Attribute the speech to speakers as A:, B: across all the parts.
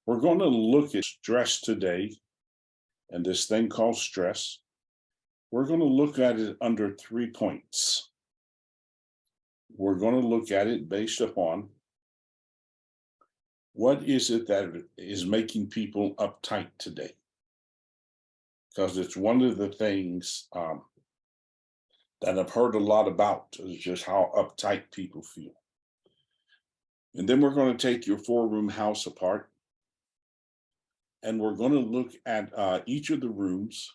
A: We're going to look at stress today and this thing called stress. We're going to look at it under 3 points. We're going to look at it based upon what is it that is making people uptight today? Because it's one of the things that I've heard a lot about is just how uptight people feel. And then we're going to take your 4-room house apart and we're going to look at each of the rooms.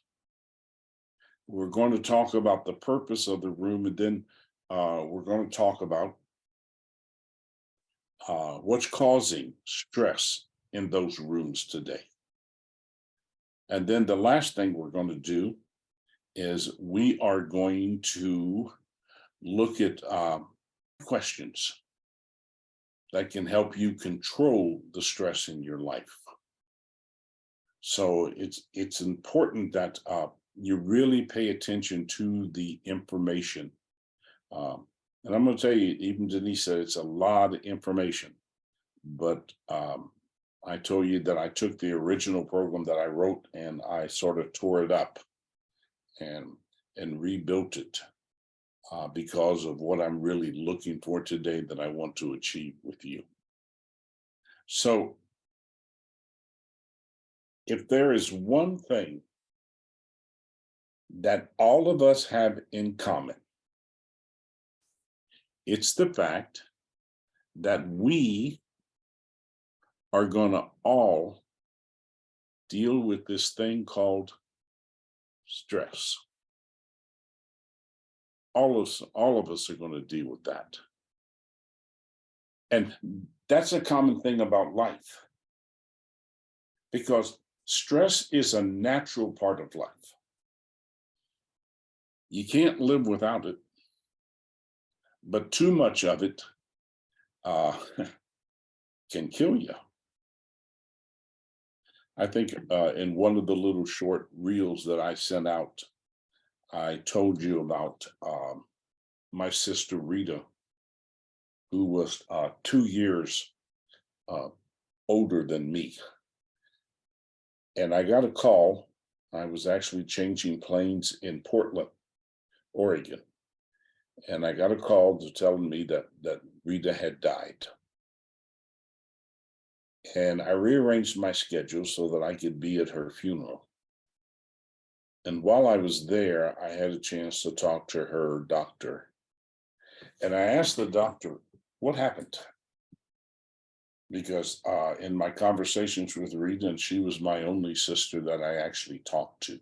A: We're going to talk about the purpose of the room, and then we're going to talk about what's causing stress in those rooms today. And then the last thing we're going to do is we are going to look at questions that can help you control the stress in your life. So it's important that you really pay attention to the information. And I'm going to tell you, even Denise said it's a lot of information, but I told you that I took the original program that I wrote and I sort of tore it up and rebuilt it because of what I'm really looking for today that I want to achieve with you. So if there is one thing that all of us have in common, it's the fact that we are going to all deal with this thing called stress. All of us are going to deal with that. And that's a common thing about life, because stress is a natural part of life. You can't live without it, but too much of it can kill you. I think in one of the little short reels that I sent out, I told you about my sister Rita, who was 2 years older than me. And I got a call. I was actually changing planes in Portland, Oregon. And I got a call to tell me that Rita had died. And I rearranged my schedule so that I could be at her funeral. And while I was there, I had a chance to talk to her doctor. And I asked the doctor, what happened? Because in my conversations with Rita, and she was my only sister that I actually talked to.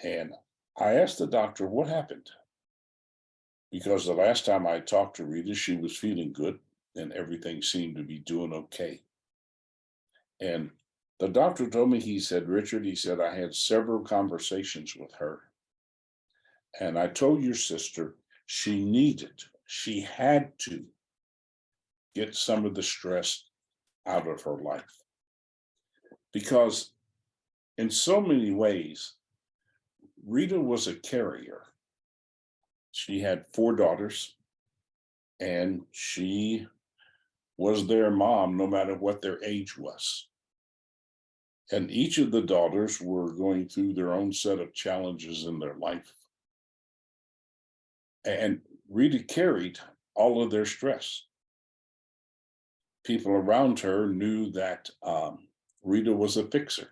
A: And I asked the doctor, what happened? Because the last time I talked to Rita, she was feeling good and everything seemed to be doing okay. And the doctor told me, he said, Richard, he said, I had several conversations with her. And I told your sister she had to get some of the stress out of her life. Because in so many ways, Rita was a carrier. She had 4 daughters, and she was their mom no matter what their age was. And each of the daughters were going through their own set of challenges in their life. And Rita carried all of their stress. People around her knew that Rita was a fixer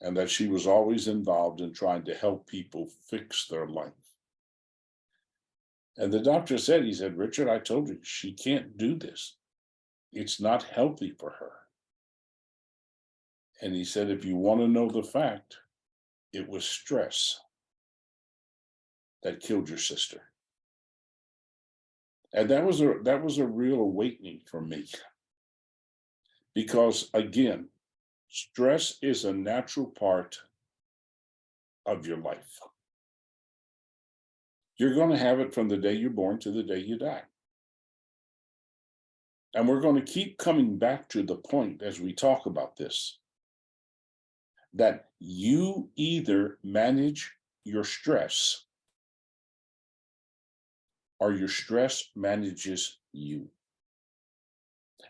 A: and that she was always involved in trying to help people fix their life. And the doctor said, he said, Richard, I told you, she can't do this. It's not healthy for her. And he said, if you want to know the fact, it was stress that killed your sister. And that was a real awakening for me. Because again, stress is a natural part of your life. You're going to have it from the day you're born to the day you die. And we're going to keep coming back to the point as we talk about this, that you either manage your stress or your stress manages you.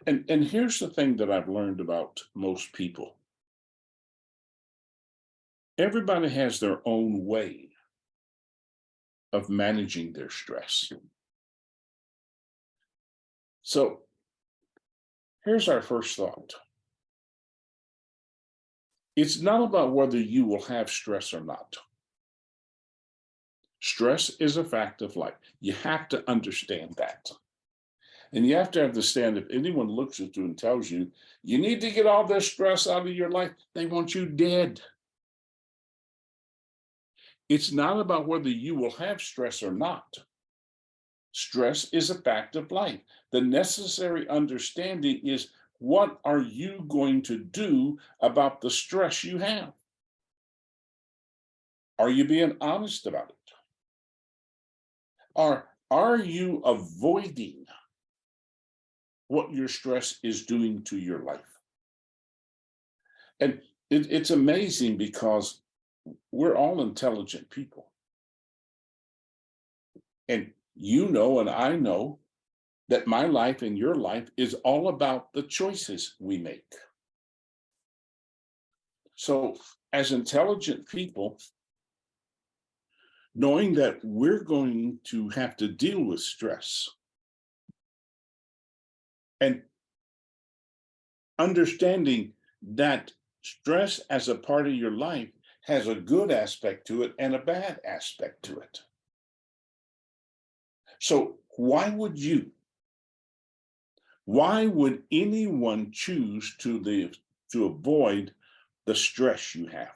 A: And here's the thing that I've learned about most people. Everybody has their own way of managing their stress. So here's our first thought. It's not about whether you will have stress or not. Stress is a fact of life. You have to understand that. And you have to understand if anyone looks at you and tells you, you need to get all this stress out of your life, they want you dead. It's not about whether you will have stress or not. Stress is a fact of life. The necessary understanding is, what are you going to do about the stress you have? Are you being honest about it? Are you avoiding what your stress is doing to your life? And it's amazing because we're all intelligent people. And you know, and I know that my life and your life is all about the choices we make. So, as intelligent people, knowing that we're going to have to deal with stress and understanding that stress as a part of your life has a good aspect to it and a bad aspect to it. So, why would anyone choose to avoid the stress you have?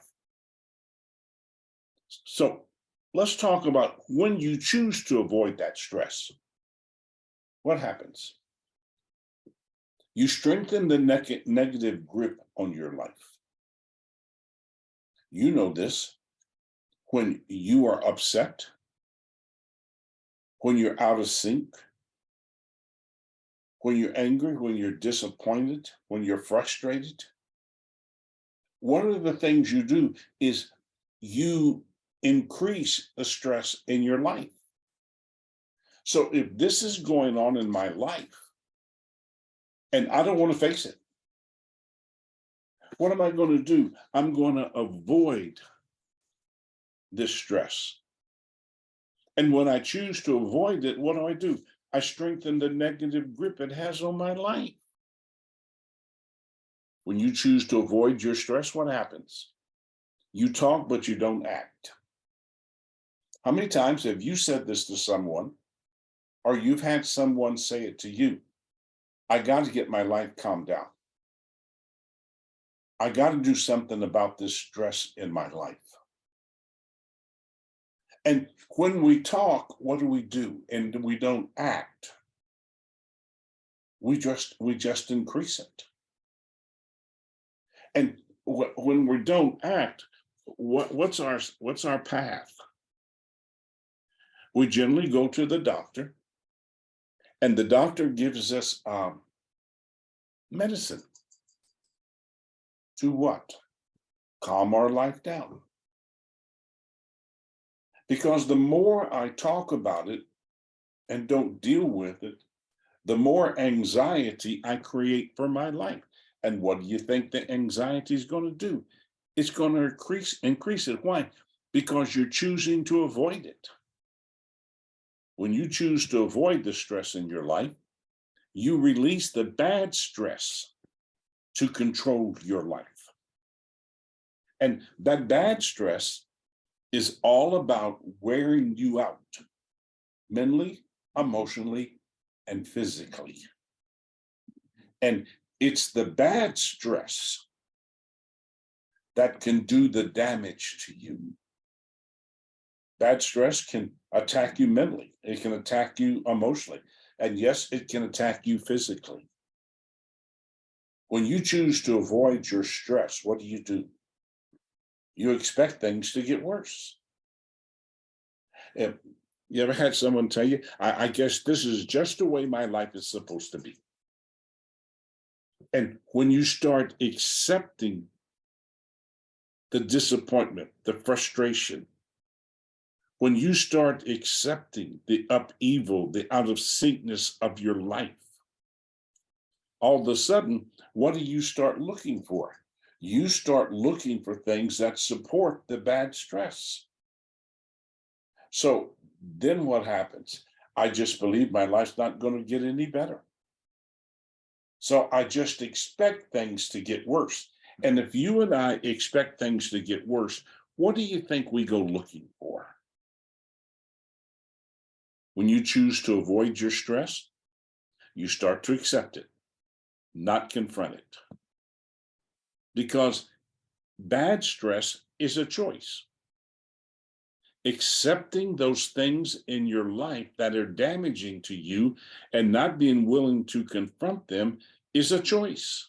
A: So let's talk about when you choose to avoid that stress. What happens? You strengthen the negative grip on your life. You know this. When you are upset, when you're out of sync, when you're angry, when you're disappointed, when you're frustrated, one of the things you do is you increase the stress in your life. So if this is going on in my life and I don't want to face it, what am I going to do? I'm going to avoid this stress. And when I choose to avoid it, what do? I strengthen the negative grip it has on my life. When you choose to avoid your stress, what happens? You talk, but you don't act. How many times have you said this to someone, or you've had someone say it to you? I got to get my life calmed down. I got to do something about this stress in my life. And when we talk, what do? And we don't act. We just increase it. And when we don't act, what's our path? We generally go to the doctor, and the doctor gives us medicine to what? Calm our life down. Because the more I talk about it and don't deal with it, the more anxiety I create for my life. And what do you think the anxiety is going to do? It's going to increase it. Why? Because you're choosing to avoid it. When you choose to avoid the stress in your life, you release the bad stress to control your life. And that bad stress is all about wearing you out mentally, emotionally, and physically. And it's the bad stress that can do the damage to you. Bad stress can attack you mentally, it can attack you emotionally, and yes, it can attack you physically. When you choose to avoid your stress, what do? You expect things to get worse. If you ever had someone tell you, I guess this is just the way my life is supposed to be. And when you start accepting the disappointment, the frustration, when you start accepting the upheaval, the out of syncness of your life, all of a sudden, what do you start looking for? You start looking for things that support the bad stress. So then what happens? I just believe my life's not going to get any better. So I just expect things to get worse. And if you and I expect things to get worse, what do you think we go looking for? When you choose to avoid your stress, you start to accept it, not confront it. Because bad stress is a choice. Accepting those things in your life that are damaging to you and not being willing to confront them is a choice.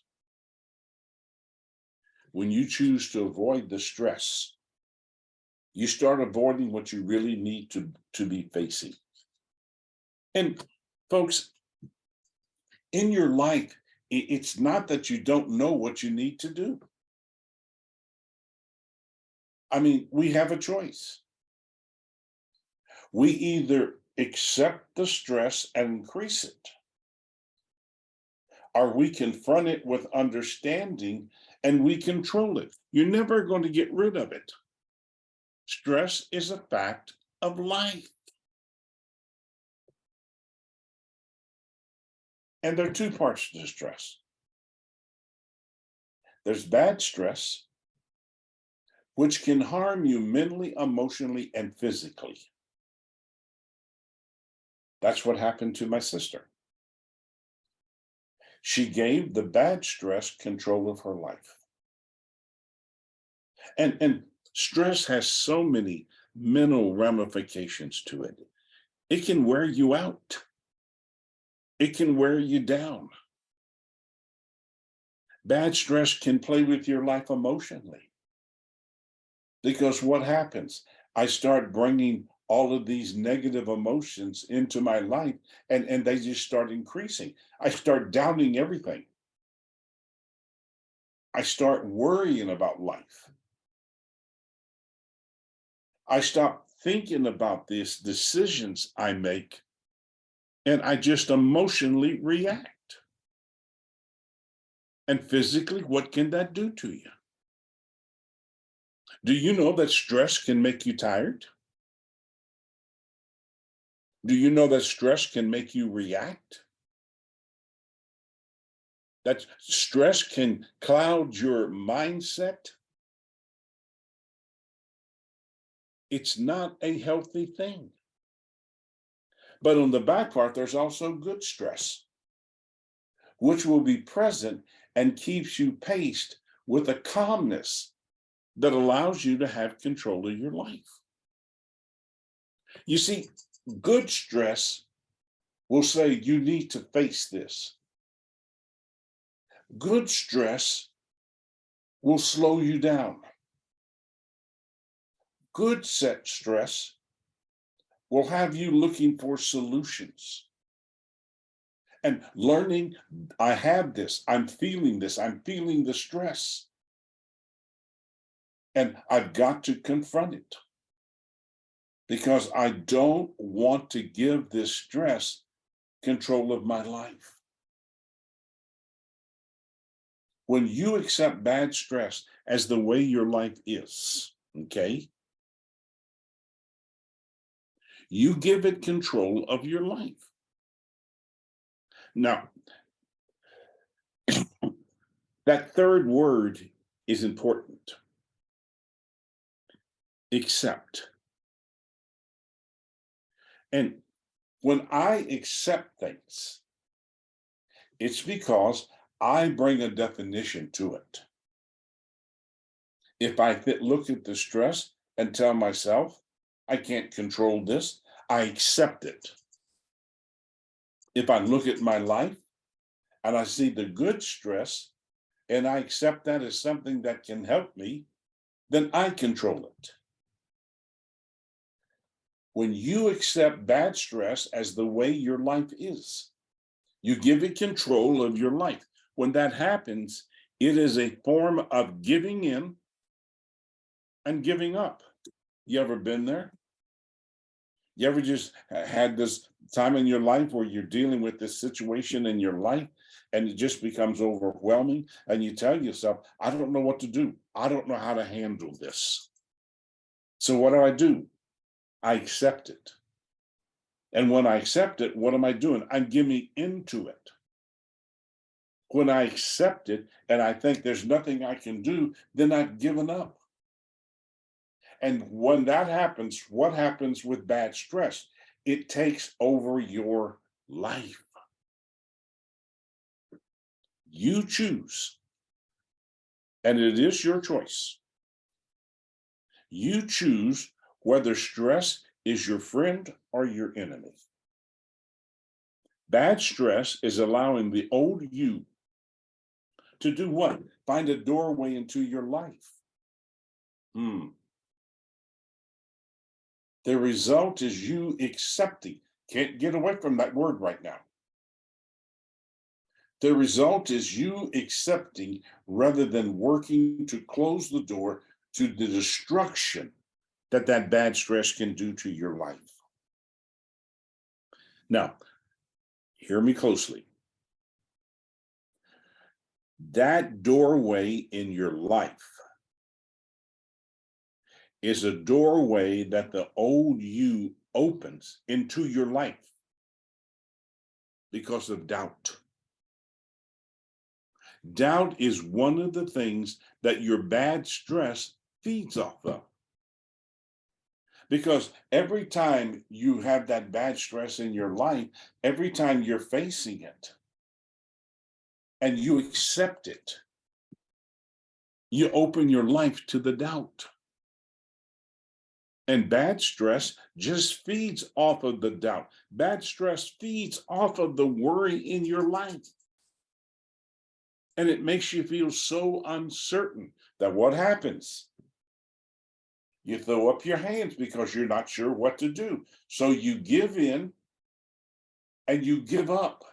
A: When you choose to avoid the stress, you start avoiding what you really need to be facing. And folks, in your life, it's not that you don't know what you need to do. I mean, we have a choice. We either accept the stress and increase it, or we confront it with understanding and we control it. You're never going to get rid of it. Stress is a fact of life. And there are two parts to stress. There's bad stress, which can harm you mentally, emotionally, and physically. That's what happened to my sister. She gave the bad stress control of her life. And stress has so many mental ramifications to it. It can wear you out. It can wear you down. Bad stress can play with your life emotionally. Because what happens? I start bringing all of these negative emotions into my life and they just start increasing. I start doubting everything. I start worrying about life. I stop thinking about these decisions I make and I just emotionally react. And physically, what can that do to you? Do you know that stress can make you tired? Do you know that stress can make you react? That stress can cloud your mindset? It's not a healthy thing. But on the back part, there's also good stress, which will be present and keeps you paced with a calmness that allows you to have control of your life. You see, good stress will say you need to face this. Good stress will slow you down. Good set stress will have you looking for solutions and learning, I have this, I'm feeling the stress. And I've got to confront it because I don't want to give this stress control of my life. When you accept bad stress as the way your life is, okay, you give it control of your life. Now, that third word is important. Accept. And when I accept things, it's because I bring a definition to it. If I look at the stress and tell myself, I can't control this, I accept it. If I look at my life and I see the good stress and I accept that as something that can help me, then I control it. When you accept bad stress as the way your life is, you give it control of your life. When that happens, it is a form of giving in and giving up. You ever been there? You ever just had this time in your life where you're dealing with this situation in your life and it just becomes overwhelming. And you tell yourself, I don't know what to do. I don't know how to handle this. So what do? I accept it. And when I accept it, what am I doing? I'm giving into it. When I accept it and I think there's nothing I can do, then I've given up. And when that happens, what happens with bad stress? It takes over your life. You choose, and it is your choice. You choose whether stress is your friend or your enemy. Bad stress is allowing the old you to do what? Find a doorway into your life. The result is you accepting. Can't get away from that word right now. The result is you accepting rather than working to close the door to the destruction that bad stress can do to your life. Now, hear me closely. That doorway in your life is a doorway that the old you opens into your life because of doubt. Doubt is one of the things that your bad stress feeds off of. Because every time you have that bad stress in your life, every time you're facing it and you accept it, you open your life to the doubt. And bad stress just feeds off of the doubt. Bad stress feeds off of the worry in your life. And it makes you feel so uncertain that what happens? You throw up your hands because you're not sure what to do. So you give in and you give up.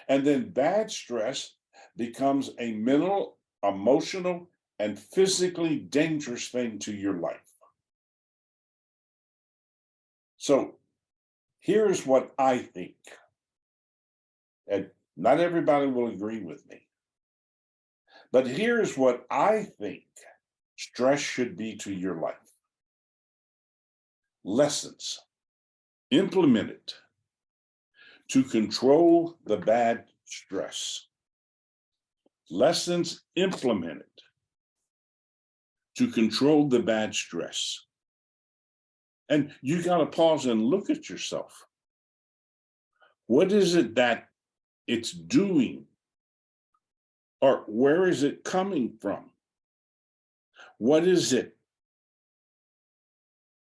A: And then bad stress becomes a mental, emotional, and physically dangerous thing to your life. So here's what I think. And not everybody will agree with me. But here's what I think stress should be to your life. Lessons implemented to control the bad stress. Lessons implemented to control the bad stress. And you got to pause and look at yourself. What is it that it's doing? Or where is it coming from? What is it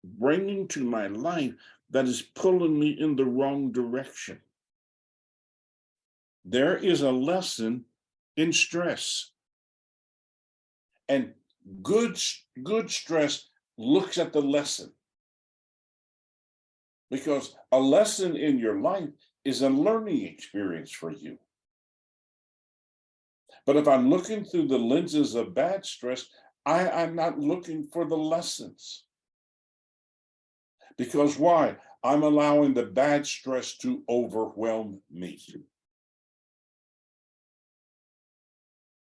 A: bringing to my life that is pulling me in the wrong direction? There is a lesson in stress. And good stress looks at the lesson. Because a lesson in your life is a learning experience for you. But if I'm looking through the lenses of bad stress, I'm not looking for the lessons. Because why? I'm allowing the bad stress to overwhelm me.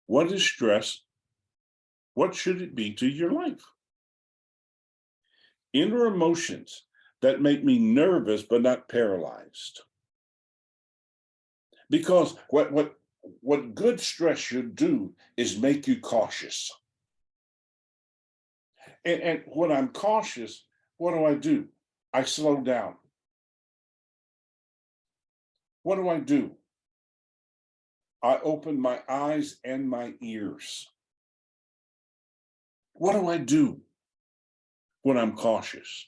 A: What is stress? What should it be to your life? Inner emotions that make me nervous but not paralyzed. Because what good stress should do is make you cautious. And when I'm cautious, what do? I slow down. What do? I open my eyes and my ears. What do I do when I'm cautious?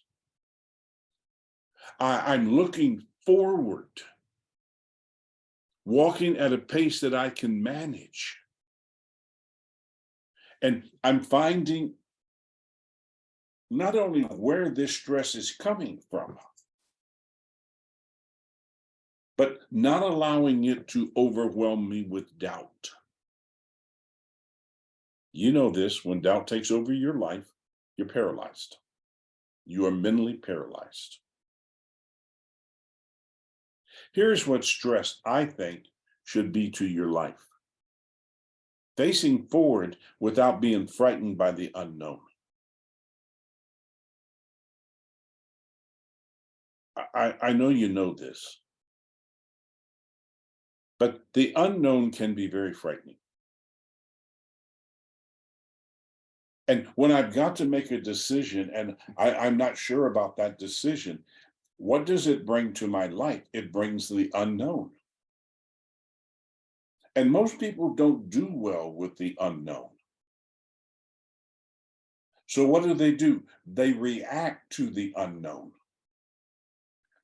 A: I'm looking forward, walking at a pace that I can manage. And I'm finding not only where this stress is coming from, but not allowing it to overwhelm me with doubt. You know this, when doubt takes over your life, you're paralyzed. You are mentally paralyzed. Here's what stress, I think, should be to your life. Facing forward without being frightened by the unknown. I know you know this, but the unknown can be very frightening. And when I've got to make a decision and I'm not sure about that decision, what does it bring to my life? It brings the unknown. And most people don't do well with the unknown. So what do? They react to the unknown.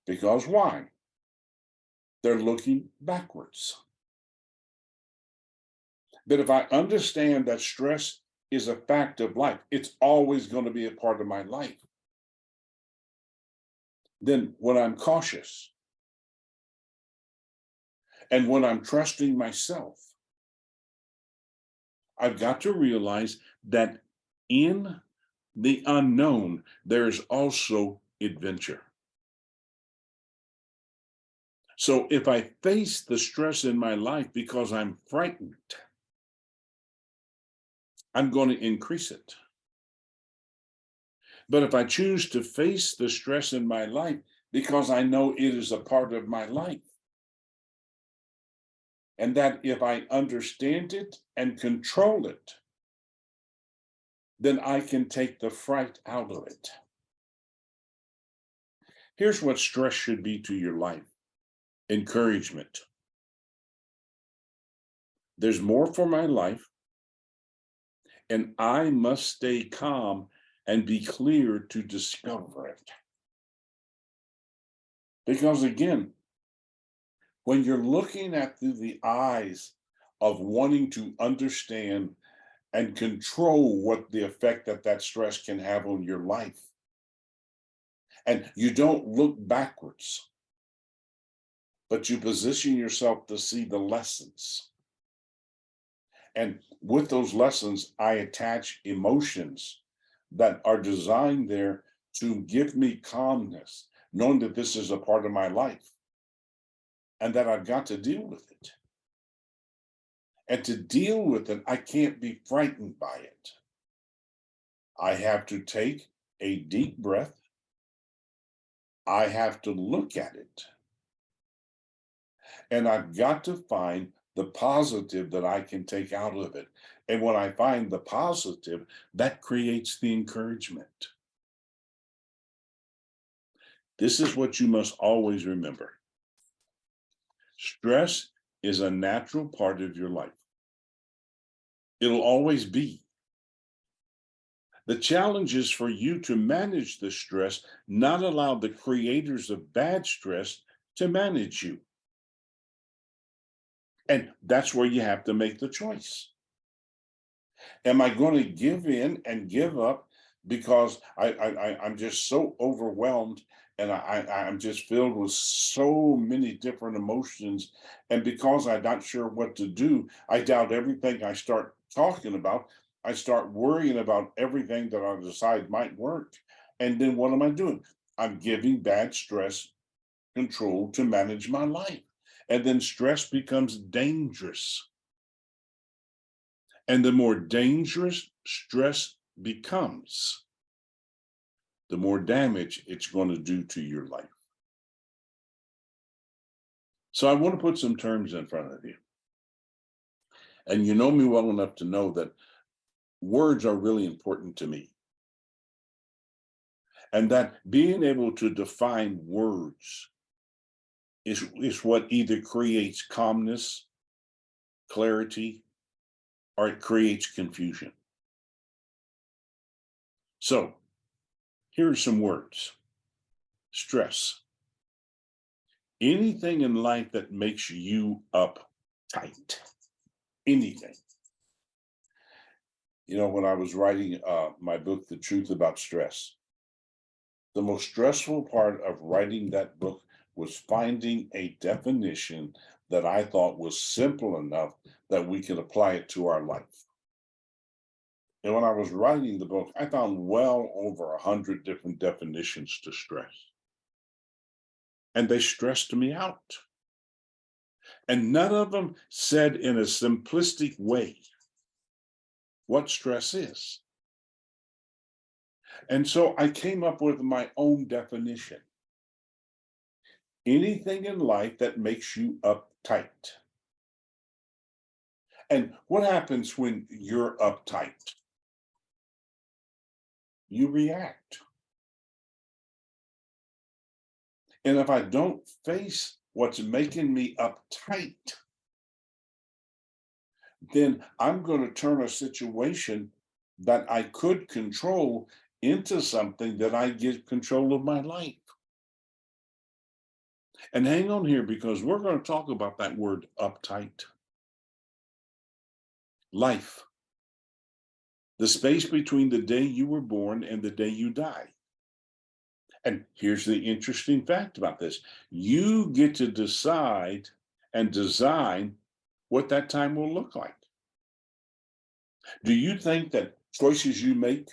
A: Because why? They're looking backwards. But if I understand that stress is a fact of life, it's always going to be a part of my life. Then when I'm cautious and when I'm trusting myself, I've got to realize that in the unknown, there's also adventure. So if I face the stress in my life because I'm frightened, I'm going to increase it. But if I choose to face the stress in my life because I know it is a part of my life, and that if I understand it and control it, then I can take the fright out of it. Here's what stress should be to your life: encouragement. There's more for my life, and I must stay calm and be clear to discover it. Because again, when you're looking at through the eyes of wanting to understand and control what the effect that stress can have on your life, and you don't look backwards, but you position yourself to see the lessons. And with those lessons, I attach emotions that are designed there to give me calmness, knowing that this is a part of my life and that I've got to deal with it. And to deal with it, I can't be frightened by it. I have to take a deep breath. I have to look at it. And I've got to find the positive that I can take out of it. And when I find the positive, that creates the encouragement. This is what you must always remember. Stress is a natural part of your life. It'll always be. The challenge is for you to manage the stress, not allow the creators of bad stress to manage you. And that's where you have to make the choice. Am I going to give in and give up because I'm just so overwhelmed and I'm just filled with so many different emotions, and because I'm not sure what to do, I doubt everything I start talking about. I start worrying about everything that I decide might work, and then what am I doing? I'm giving bad stress control to manage my life, and then stress becomes dangerous. And the more dangerous stress becomes, the more damage it's going to do to your life. So I want to put some terms in front of you. And you know me well enough to know that words are really important to me. And that being able to define words is what either creates calmness, clarity, or it creates confusion. So here are some words: stress. Anything in life that makes you uptight. Anything. You know, when I was writing my book, The Truth About Stress, the most stressful part of writing that book was finding a definition that I thought was simple enough that we could apply it to our life. And when I was writing the book, I found well over 100 different definitions to stress. And they stressed me out. And none of them said in a simplistic way what stress is. And so I came up with my own definition. Anything in life that makes you uptight. And what happens when you're uptight? You react. And if I don't face what's making me uptight, then I'm going to turn a situation that I could control into something that I get control of my life. And hang on here because we're going to talk about that word uptight. Life, the space between the day you were born and the day you die. And here's the interesting fact about this. You get to decide and design what that time will look like. Do you think that choices you make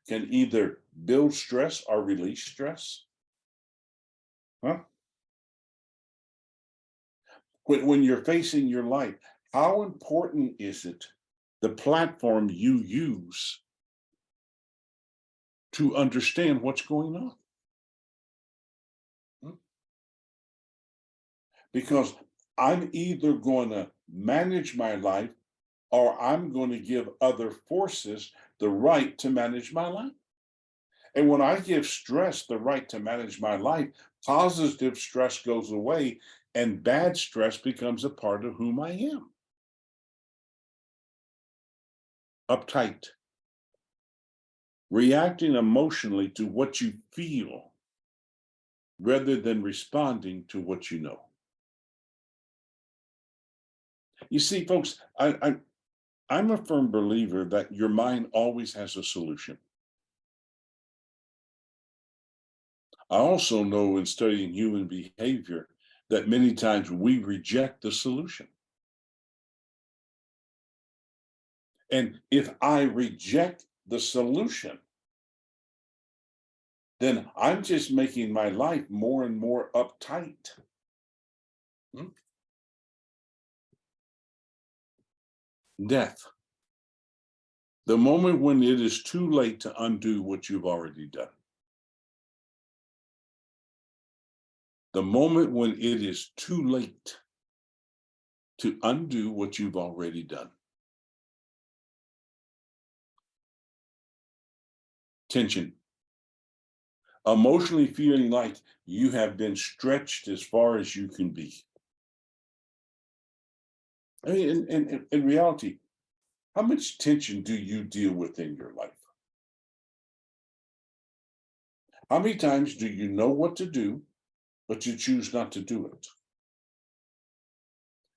A: can either build stress or release stress? Huh? When you're facing your life, how important is it the platform you use to understand what's going on? Hmm? Because I'm either going to manage my life or I'm going to give other forces the right to manage my life. And when I give stress the right to manage my life, positive stress goes away and bad stress becomes a part of whom I am. Uptight, reacting emotionally to what you feel rather than responding to what you know. You see, folks, I'm a firm believer that your mind always has a solution. I also know in studying human behavior that many times we reject the solution. And if I reject the solution, then I'm just making my life more and more uptight. Hmm? Death. The moment when it is too late to undo what you've already done. The moment when it is too late to undo what you've already done. Tension. Emotionally feeling like you have been stretched as far as you can be. I mean, in reality, how much tension do you deal with in your life? How many times do you know what to do, but you choose not to do it?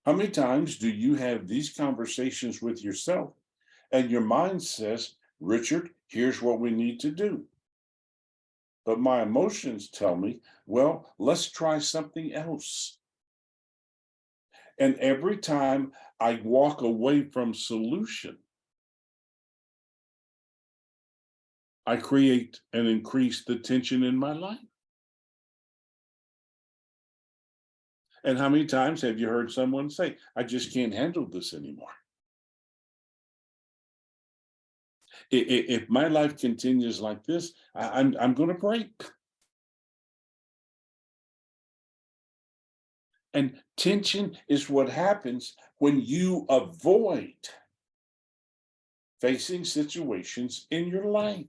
A: How many times do you have these conversations with yourself and your mind says, Richard, here's what we need to do. But my emotions tell me, well, let's try something else. And every time I walk away from solution, I create and increase the tension in my life. And how many times have you heard someone say, I just can't handle this anymore? If my life continues like this, I'm going to break. And tension is what happens when you avoid facing situations in your life.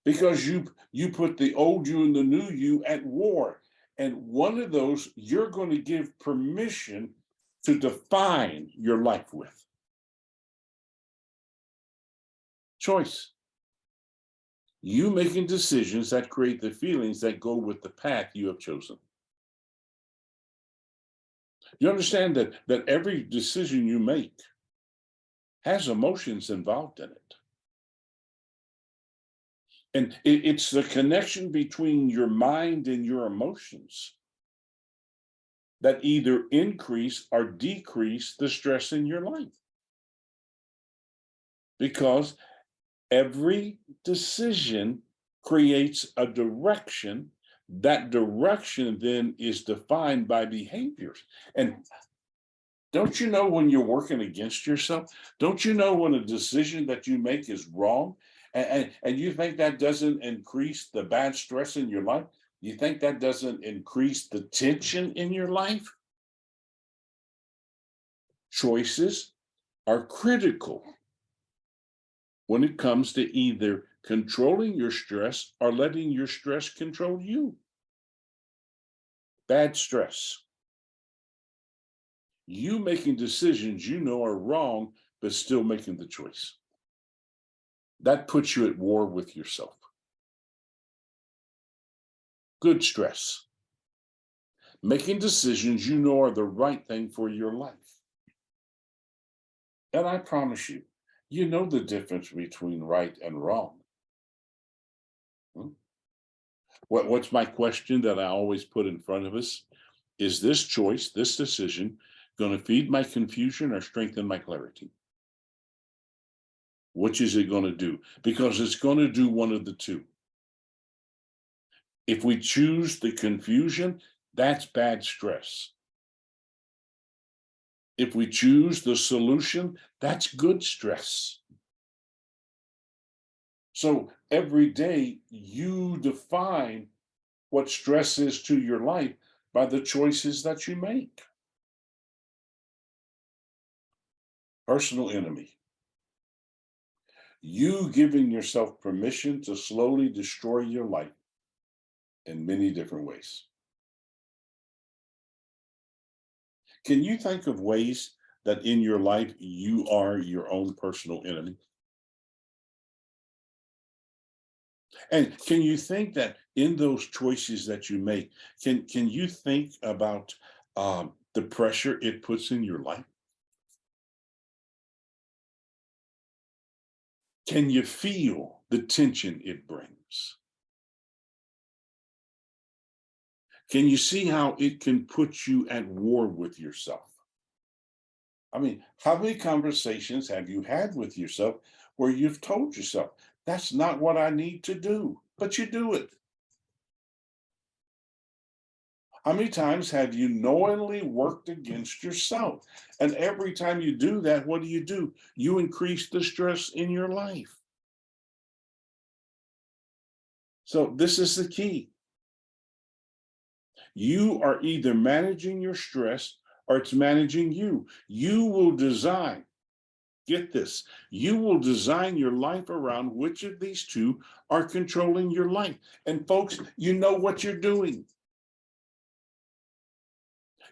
A: Because you put the old you and the new you at war. And one of those you're going to give permission to define your life with. Choice. You making decisions that create the feelings that go with the path you have chosen. You understand that every decision you make has emotions involved in it. And it's the connection between your mind and your emotions that either increase or decrease the stress in your life. Because every decision creates a direction That direction then is defined by behaviors. And don't you know when you're working against yourself? Don't you know when a decision that you make is wrong? And you think that doesn't increase the bad stress in your life? You think that doesn't increase the tension in your life? Choices are critical when it comes to either controlling your stress or letting your stress control you. Bad stress. You making decisions you know are wrong, but still making the choice. That puts you at war with yourself. Good stress. Making decisions you know are the right thing for your life. And I promise you, you know the difference between right and wrong. Hmm? What's my question that I always put in front of us? Is this choice, this decision, going to feed my confusion or strengthen my clarity? Which is it going to do? Because it's going to do one of the two. If we choose the confusion, that's bad stress. If we choose the solution, that's good stress. So every day you define what stress is to your life by the choices that you make. Personal enemy. You giving yourself permission to slowly destroy your life in many different ways. Can you think of ways that in your life you are your own personal enemy? And can you think that in those choices that you make, can you think about the pressure it puts in your life? Can you feel the tension it brings? Can you see how it can put you at war with yourself? I mean, how many conversations have you had with yourself where you've told yourself, that's not what I need to do, but you do it? How many times have you knowingly worked against yourself? And every time you do that, what do? You increase the stress in your life. So, this is the key. You are either managing your stress or it's managing you. You will design, get this, you will design your life around which of these two are controlling your life. And folks, you know what you're doing.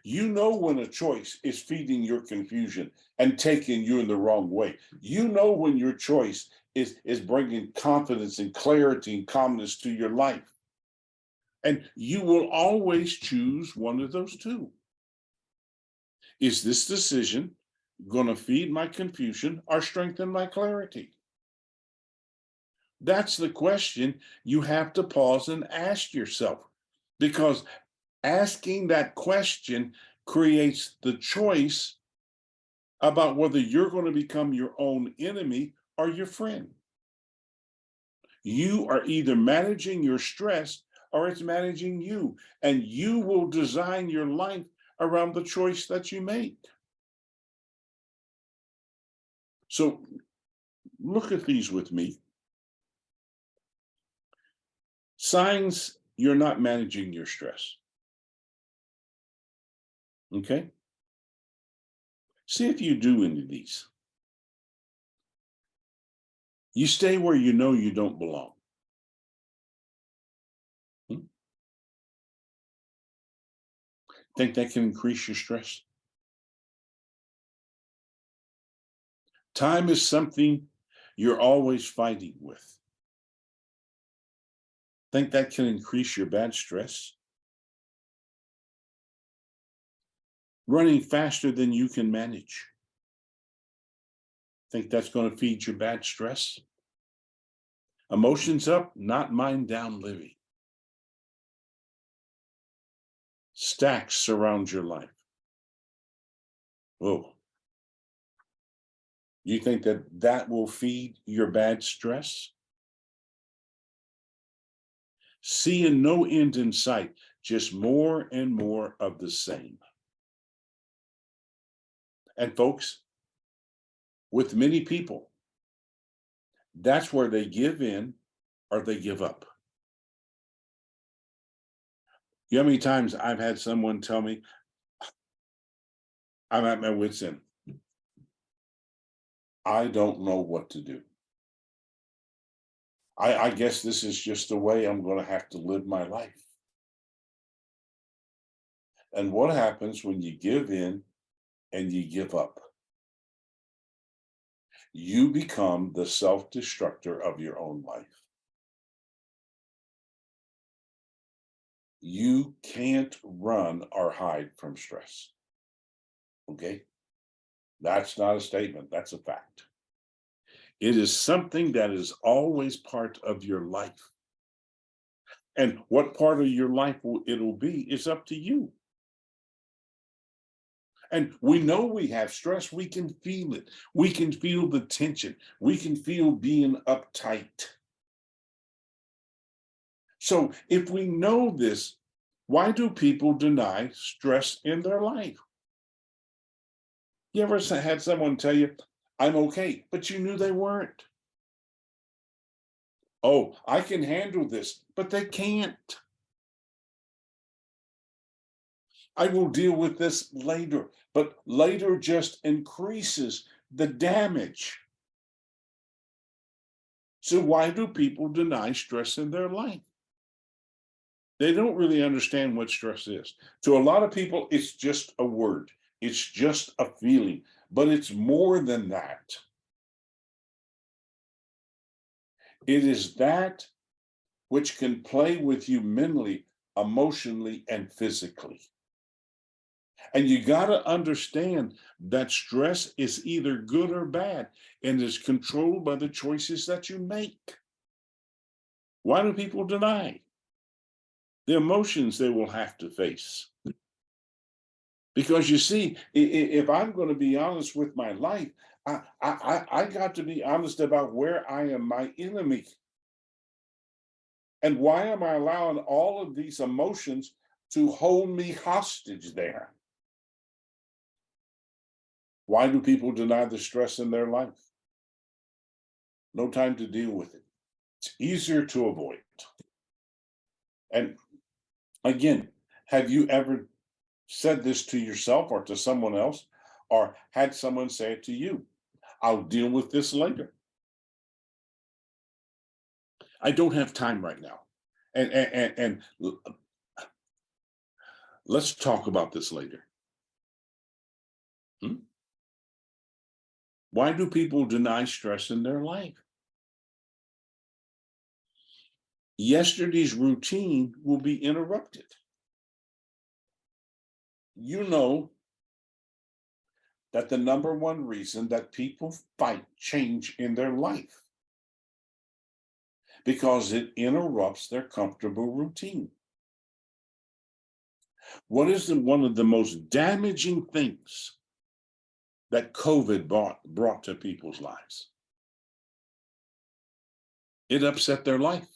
A: You know when a choice is feeding your confusion and taking you in the wrong way. You know when your choice is bringing confidence and clarity and calmness to your life. And you will always choose one of those two. Is this decision going to feed my confusion or strengthen my clarity? That's the question you have to pause and ask yourself, because asking that question creates the choice about whether you're going to become your own enemy or your friend. You are either managing your stress or it's managing you, and you will design your life around the choice that you make. So look at these with me. Signs you're not managing your stress. Okay? See if you do any of these. You stay where you know you don't belong. Hmm? Think that can increase your stress? Time is something you're always fighting with. Think that can increase your bad stress? Running faster than you can manage. Think that's going to feed your bad stress? Emotions up, not mind down living. Stacks surround your life. Oh, you think that will feed your bad stress? seeing no end in sight, just more and more of the same. And folks, with many people, that's where they give in or they give up. You know how many times I've had someone tell me, I'm at my wit's end. I don't know what to do. I guess this is just the way I'm going to have to live my life. And what happens when you give in and you give up? You become the self-destructor of your own life. You can't run or hide from stress. Okay? That's not a statement, that's a fact. It is something that is always part of your life. And what part of your life it'll be is up to you. And we know we have stress. We can feel it. We can feel the tension. We can feel being uptight. So if we know this, why do people deny stress in their life? You ever had someone tell you, I'm okay, but you knew they weren't? Oh, I can handle this, but they can't. I will deal with this later, but later just increases the damage. So why do people deny stress in their life? They don't really understand what stress is. To a lot of people, it's just a word. It's just a feeling, but it's more than that. It is that which can play with you mentally, emotionally, and physically. And you got to understand that stress is either good or bad and is controlled by the choices that you make. Why do people deny the emotions they will have to face? Because you see, if I'm going to be honest with my life, I got to be honest about where I am my enemy. And why am I allowing all of these emotions to hold me hostage there? Why do people deny the stress in their life? No time to deal with it. It's easier to avoid. And again, have you ever said this to yourself or to someone else, or had someone say it to you? I'll deal with this later. I don't have time right now. And let's talk about this later. Hmm? Why do people deny stress in their life? Yesterday's routine will be interrupted. You know that the number one reason that people fight change in their life because it interrupts their comfortable routine. What is one of the most damaging things that COVID brought to people's lives? It upset their life.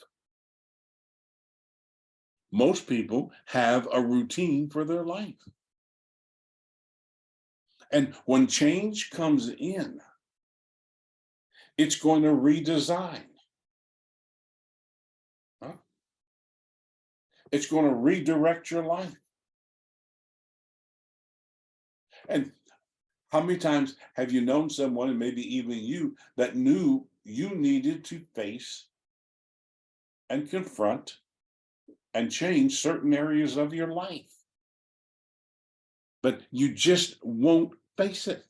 A: Most people have a routine for their life. And when change comes in, it's going to redesign. Huh? It's going to redirect your life. And how many times have you known someone, and maybe even you, that knew you needed to face and confront and change certain areas of your life, but you just won't face it?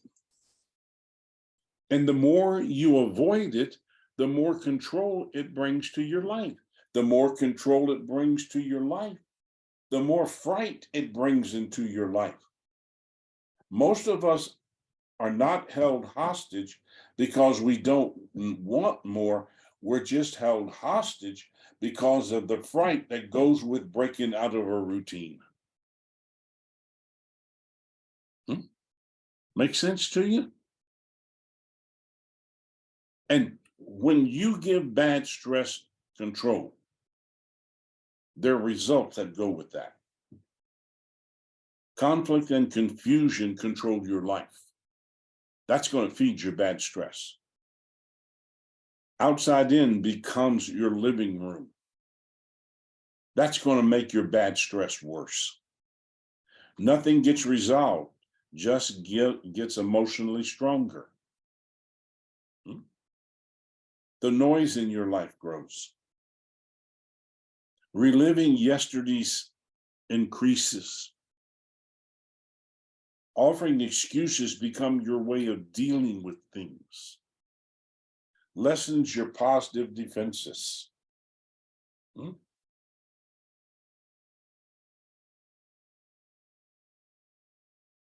A: And the more you avoid it, the more control it brings to your life. The more control it brings to your life, the more fright it brings into your life. Most of us are not held hostage because we don't want more. We're just held hostage because of the fright that goes with breaking out of a routine. Hmm? Make sense to you? And when you give bad stress control, There are results that go with that. Conflict and confusion control your life. That's going to feed your bad stress. Outside in becomes your living room. That's going to make your bad stress worse. Nothing gets resolved, just gets emotionally stronger. The noise in your life grows. Reliving yesterday's increases. Offering excuses become your way of dealing with things. Lessens your positive defenses.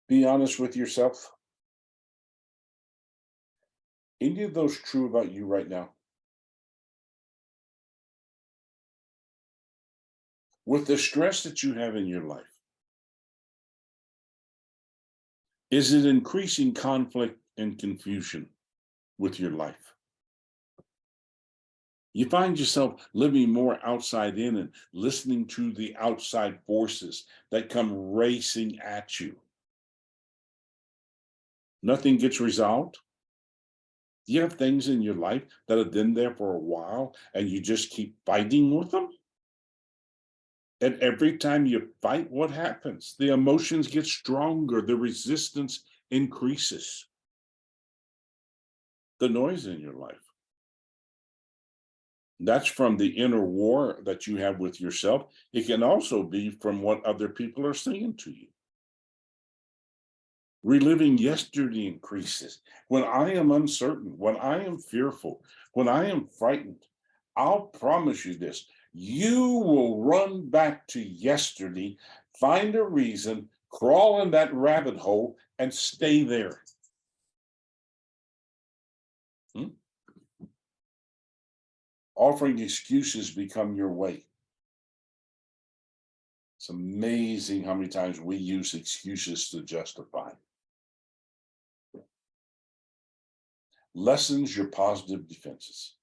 A: Be honest with yourself. Any of those true about you right now? With the stress that you have in your life, is it increasing conflict and confusion with your life? You find yourself living more outside in and listening to the outside forces that come racing at you. Nothing gets resolved. Do you have things in your life that have been there for a while and you just keep fighting with them? And every time you fight, what happens? The emotions get stronger, the resistance increases. The noise in your life. That's from the inner war that you have with yourself. It can also be from what other people are saying to you. Reliving yesterday increases. When I am uncertain, when I am fearful, when I am frightened, I'll promise you this, you will run back to yesterday, find a reason, crawl in that rabbit hole, and stay there. Offering excuses become your way. It's amazing how many times we use excuses to justify. Lessens your positive defenses.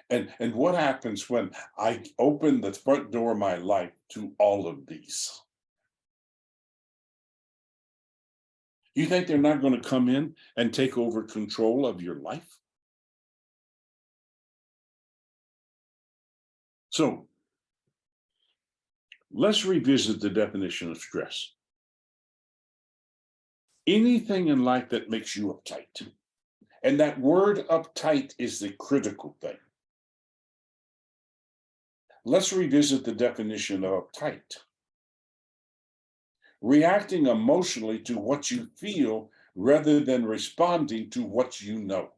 A: And what happens when I open the front door of my life to all of these? You think they're not going to come in and take over control of your life? So let's revisit the definition of stress. Anything in life that makes you uptight. And that word uptight is the critical thing. Let's revisit the definition of uptight. Reacting emotionally to what you feel rather than responding to what you know.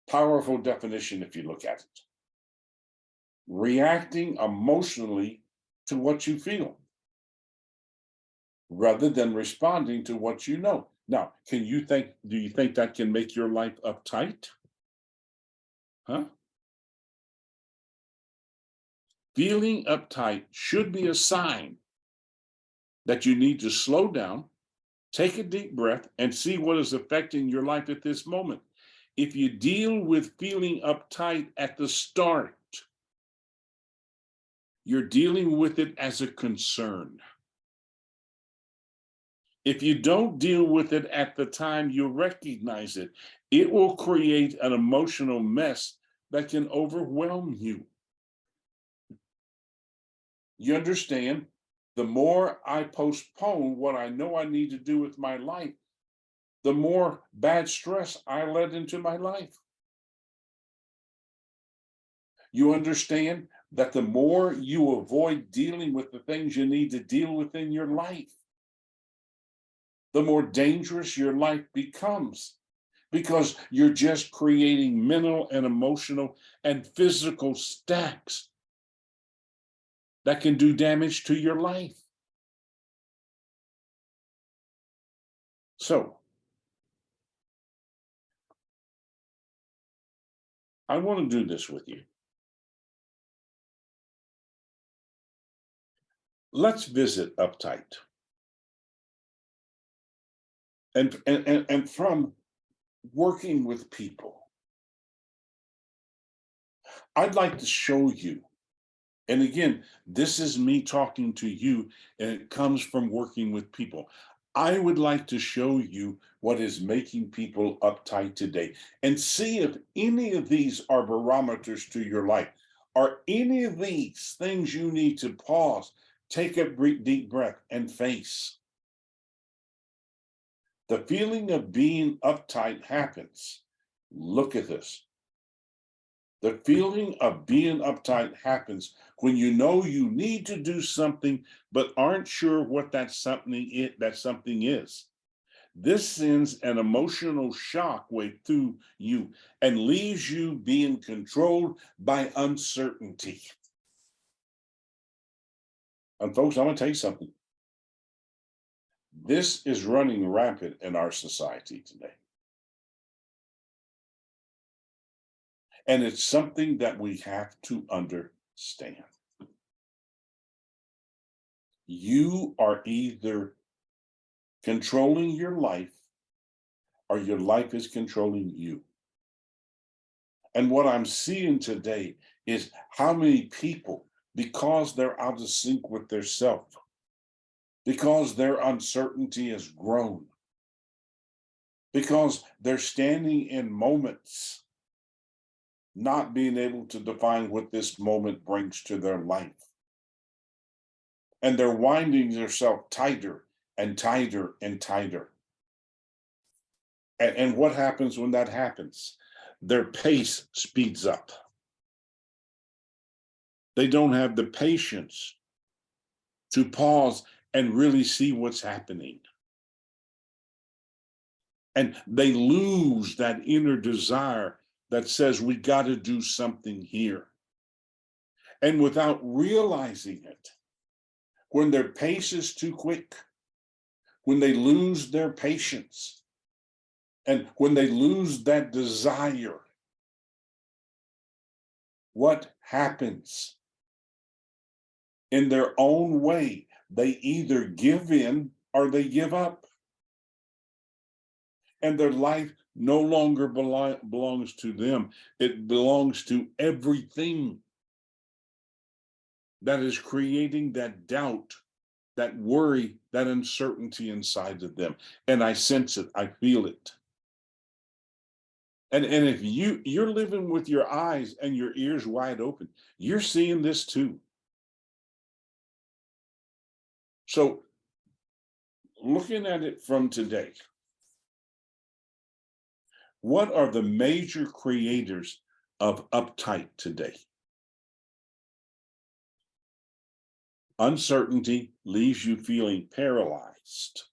A: Powerful definition if you look at it. Reacting emotionally to what you feel rather than responding to what you know. Now, do you think that can make your life uptight? Huh? Feeling uptight should be a sign that you need to slow down, take a deep breath, and see what is affecting your life at this moment. If you deal with feeling uptight at the start, you're dealing with it as a concern. If you don't deal with it at the time you recognize it, it will create an emotional mess that can overwhelm you. You understand? The more I postpone what I know I need to do with my life, the more bad stress I let into my life. You understand that the more you avoid dealing with the things you need to deal with in your life, the more dangerous your life becomes because you're just creating mental and emotional and physical stacks that can do damage to your life. So, I want to do this with you. Let's visit uptight. And from working with people, I'd like to show you. And again, this is me talking to you, and it comes from working with people. I would like to show you what is making people uptight today and see if any of these are barometers to your life. Are any of these things you need to pause, take a deep breath, and face? The feeling of being uptight happens. Look at this. The feeling of being uptight happens when you know you need to do something but aren't sure what that something is. This sends an emotional shock wave through you and leaves you being controlled by uncertainty. And folks, I'm going to tell you something. This is running rampant in our society today. And it's something that we have to understand. You are either controlling your life or your life is controlling you. And what I'm seeing today is how many people, because they're out of sync with their self, because their uncertainty has grown, because they're standing in moments, not being able to define what this moment brings to their life. And they're winding themselves tighter and tighter and tighter. And what happens when that happens? Their pace speeds up. They don't have the patience to pause and really see what's happening. And they lose that inner desire that says, we got to do something here. And without realizing it, when their pace is too quick, when they lose their patience, and when they lose that desire, what happens? In their own way, they either give in or they give up. And their life no longer belongs to them. It belongs to everything that is creating that doubt, that worry, that uncertainty inside of them. And I sense it, I feel it. And if you're living with your eyes and your ears wide open, you're seeing this too. So looking at it from today, what are the major creators of uptight today? Uncertainty leaves you feeling paralyzed.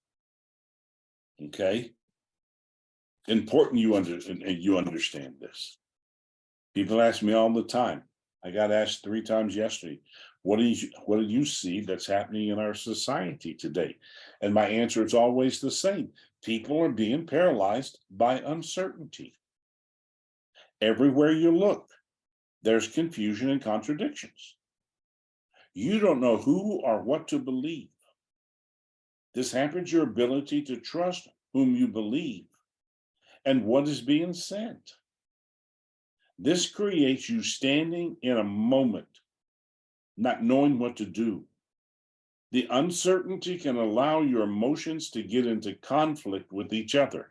A: Okay? Important you understand this. People ask me all the time. I got asked 3 times yesterday, what do you see that's happening in our society today? And my answer is always the same. People are being paralyzed by uncertainty. Everywhere you look, there's confusion and contradictions. You don't know who or what to believe. This hampers your ability to trust whom you believe and what is being said. This creates you standing in a moment, not knowing what to do. The uncertainty can allow your emotions to get into conflict with each other.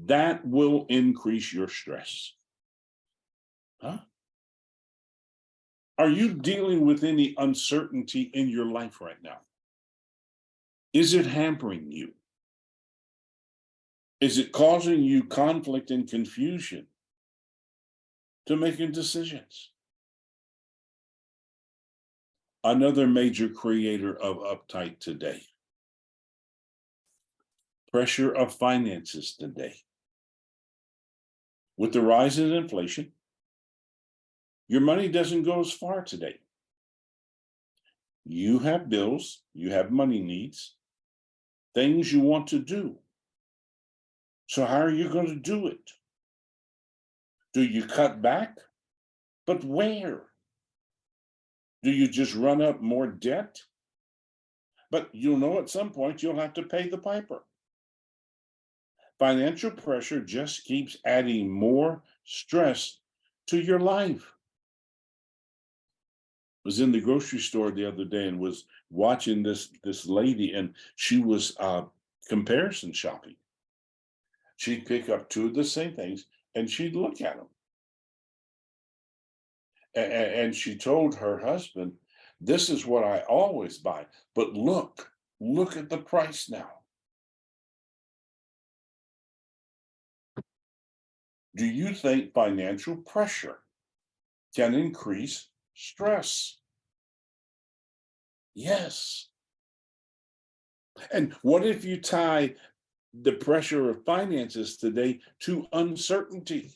A: That will increase your stress. Huh? Are you dealing with any uncertainty in your life right now? Is it hampering you? Is it causing you conflict and confusion to making decisions? Another major creator of uptight today. Pressure of finances today. With the rise in inflation, your money doesn't go as far today. You have bills, you have money needs, things you want to do. So how are you going to do it? Do you cut back? But where? Do you just run up more debt? But you'll know at some point you'll have to pay the piper. Financial pressure just keeps adding more stress to your life. Was in the grocery store the other day and was watching this lady, and she was comparison shopping. She'd pick up two of the same things and she'd look at them. And she told her husband, "This is what I always buy, but look at the price now." Do you think financial pressure can increase stress? Yes. And what if you tie the pressure of finances today to uncertainty?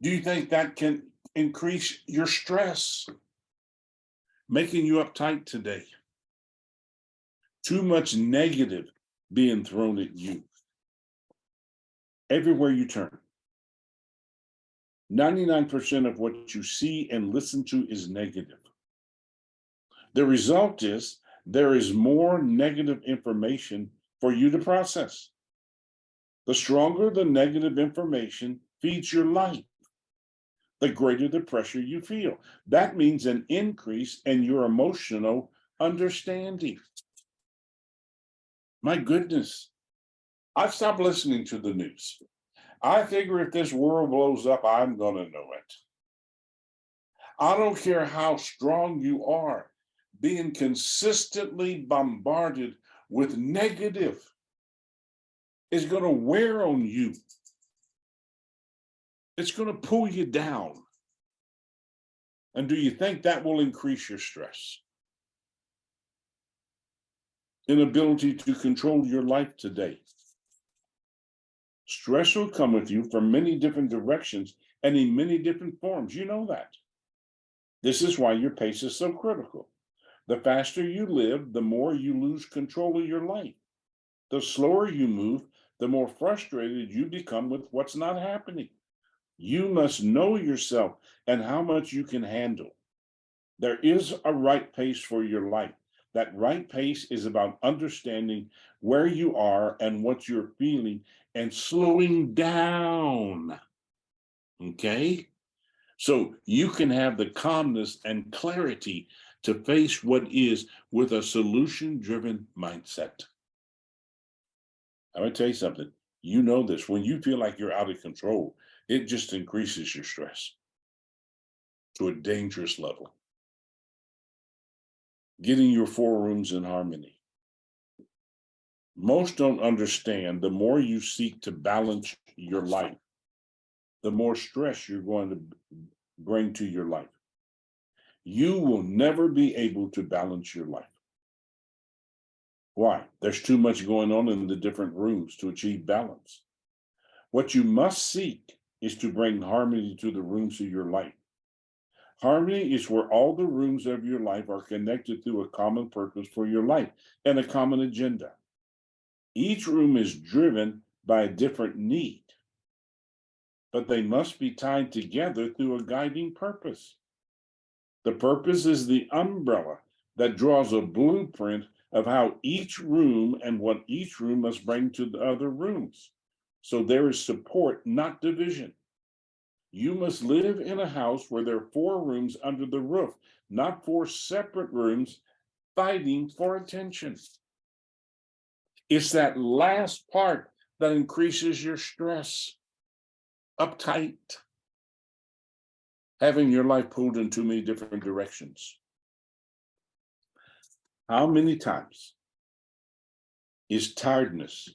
A: Do you think that can increase your stress, making you uptight today? Too much negative being thrown at you everywhere you turn. 99% of what you see and listen to is negative. The result is there is more negative information for you to process. The stronger the negative information feeds your life, the greater the pressure you feel. That means an increase in your emotional understanding. My goodness, I've stopped listening to the news. I figure if this world blows up, I'm going to know it. I don't care how strong you are, being consistently bombarded with negative is going to wear on you. It's going to pull you down. And do you think that will increase your stress? Inability to control your life today. Stress will come with you from many different directions and in many different forms. You know that. This is why your pace is so critical. The faster you live, the more you lose control of your life. The slower you move, the more frustrated you become with what's not happening. You must know yourself and how much you can handle. There is a right pace for your life. That right pace is about understanding where you are and what you're feeling and slowing down. Okay? So you can have the calmness and clarity to face what is with a solution-driven mindset. I'm going to tell you something. You know this. When you feel like you're out of control, it just increases your stress to a dangerous level. Getting your four rooms in harmony. Most don't understand the more you seek to balance your life, the more stress you're going to bring to your life. You will never be able to balance your life. Why? There's too much going on in the different rooms to achieve balance. What you must seek is to bring harmony to the rooms of your life. Harmony is where all the rooms of your life are connected through a common purpose for your life and a common agenda. Each room is driven by a different need, but they must be tied together through a guiding purpose. The purpose is the umbrella that draws a blueprint of how each room and what each room must bring to the other rooms. So there is support, not division. You must live in a house where there are four rooms under the roof, not four separate rooms fighting for attention. It's that last part that increases your stress, uptight, having your life pulled in too many different directions. How many times is tiredness,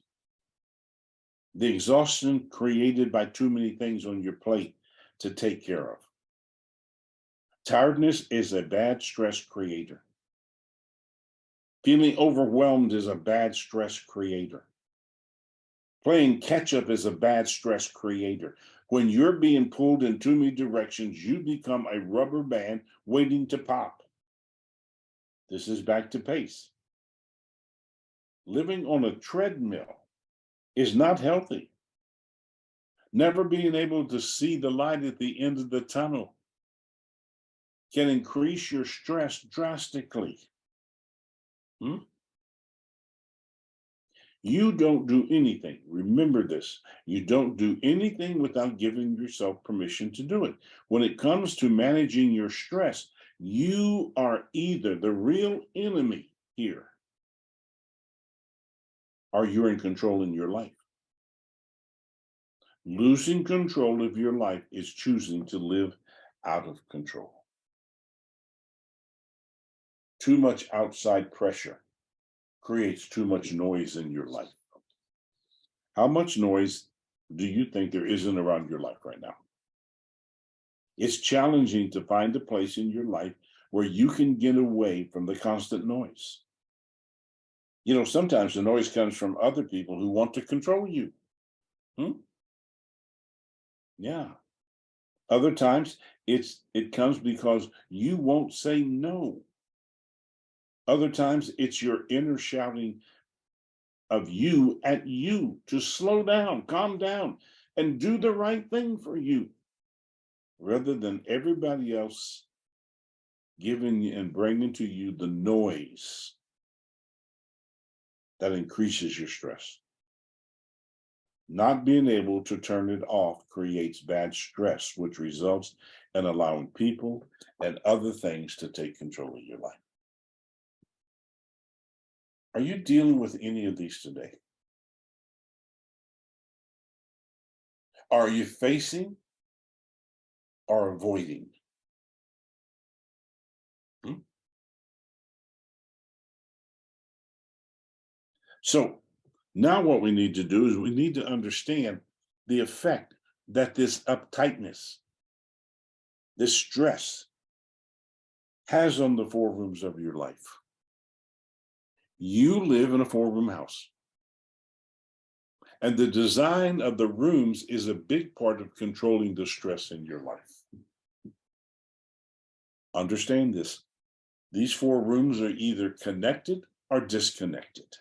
A: the exhaustion created by too many things on your plate to take care of? Tiredness is a bad stress creator. Feeling overwhelmed is a bad stress creator. Playing catch up is a bad stress creator. When you're being pulled in too many directions, you become a rubber band waiting to pop. This is back to pace. Living on a treadmill is not healthy. Never being able to see the light at the end of the tunnel can increase your stress drastically. You don't do anything. Remember this. You don't do anything without giving yourself permission to do it. When it comes to managing your stress, you are either the real enemy here or you're in control in your life. Losing control of your life is choosing to live out of control. Too much outside pressure creates too much noise in your life. How much noise do you think there isn't around your life right now? It's challenging to find a place in your life where you can get away from the constant noise. You know, sometimes the noise comes from other people who want to control you. Hmm? Yeah. Other times it comes because you won't say no. Other times it's your inner shouting of you at you to slow down, calm down, and do the right thing for you rather than everybody else giving and bringing to you the noise that increases your stress. Not being able to turn it off creates bad stress, which results in allowing people and other things to take control of your life. Are you dealing with any of these today? Are you facing or avoiding? Hmm? So now what we need to do is we need to understand the effect that this uptightness, this stress has on the four rooms of your life. You live in a four-room house, and the design of the rooms is a big part of controlling the stress in your life. Understand this. These four rooms are either connected or disconnected.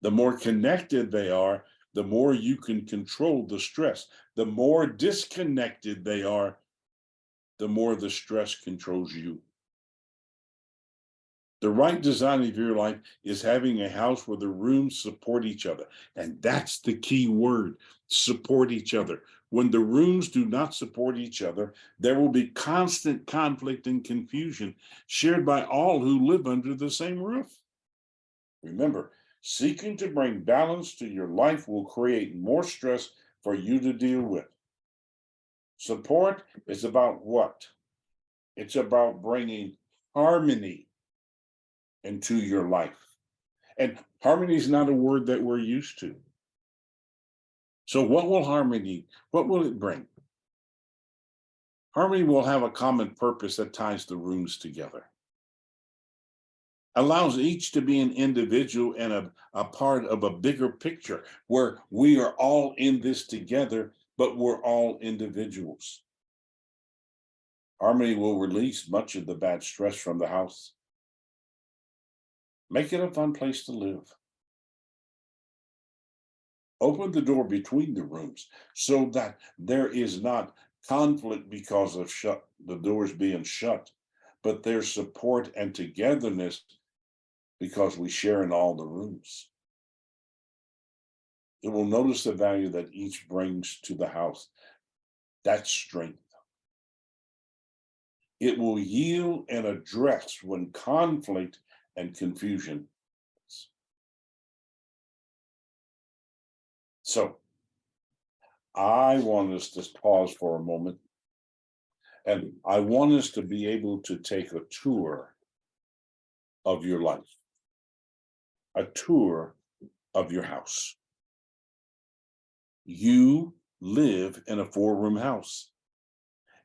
A: The more connected they are, the more you can control the stress. The more disconnected they are, the more the stress controls you. The right design of your life is having a house where the rooms support each other. And that's the key word, support each other. When the rooms do not support each other, there will be constant conflict and confusion shared by all who live under the same roof. Remember, seeking to bring balance to your life will create more stress for you to deal with. Support is about what? It's about bringing harmony into your life. And harmony is not a word that we're used to. So what will harmony, what will it bring? Harmony will have a common purpose that ties the rooms together. Allows each to be an individual and a part of a bigger picture where we are all in this together, but we're all individuals. Harmony will release much of the bad stress from the house. Make it a fun place to live. Open the door between the rooms so that there is not conflict because of the doors being shut, but there's support and togetherness because we share in all the rooms. It will notice the value that each brings to the house. That's strength. It will yield and address when conflict and confusion. So I want us to pause for a moment, and I want us to be able to take a tour of your life, a tour of your house. You live in a four-room house,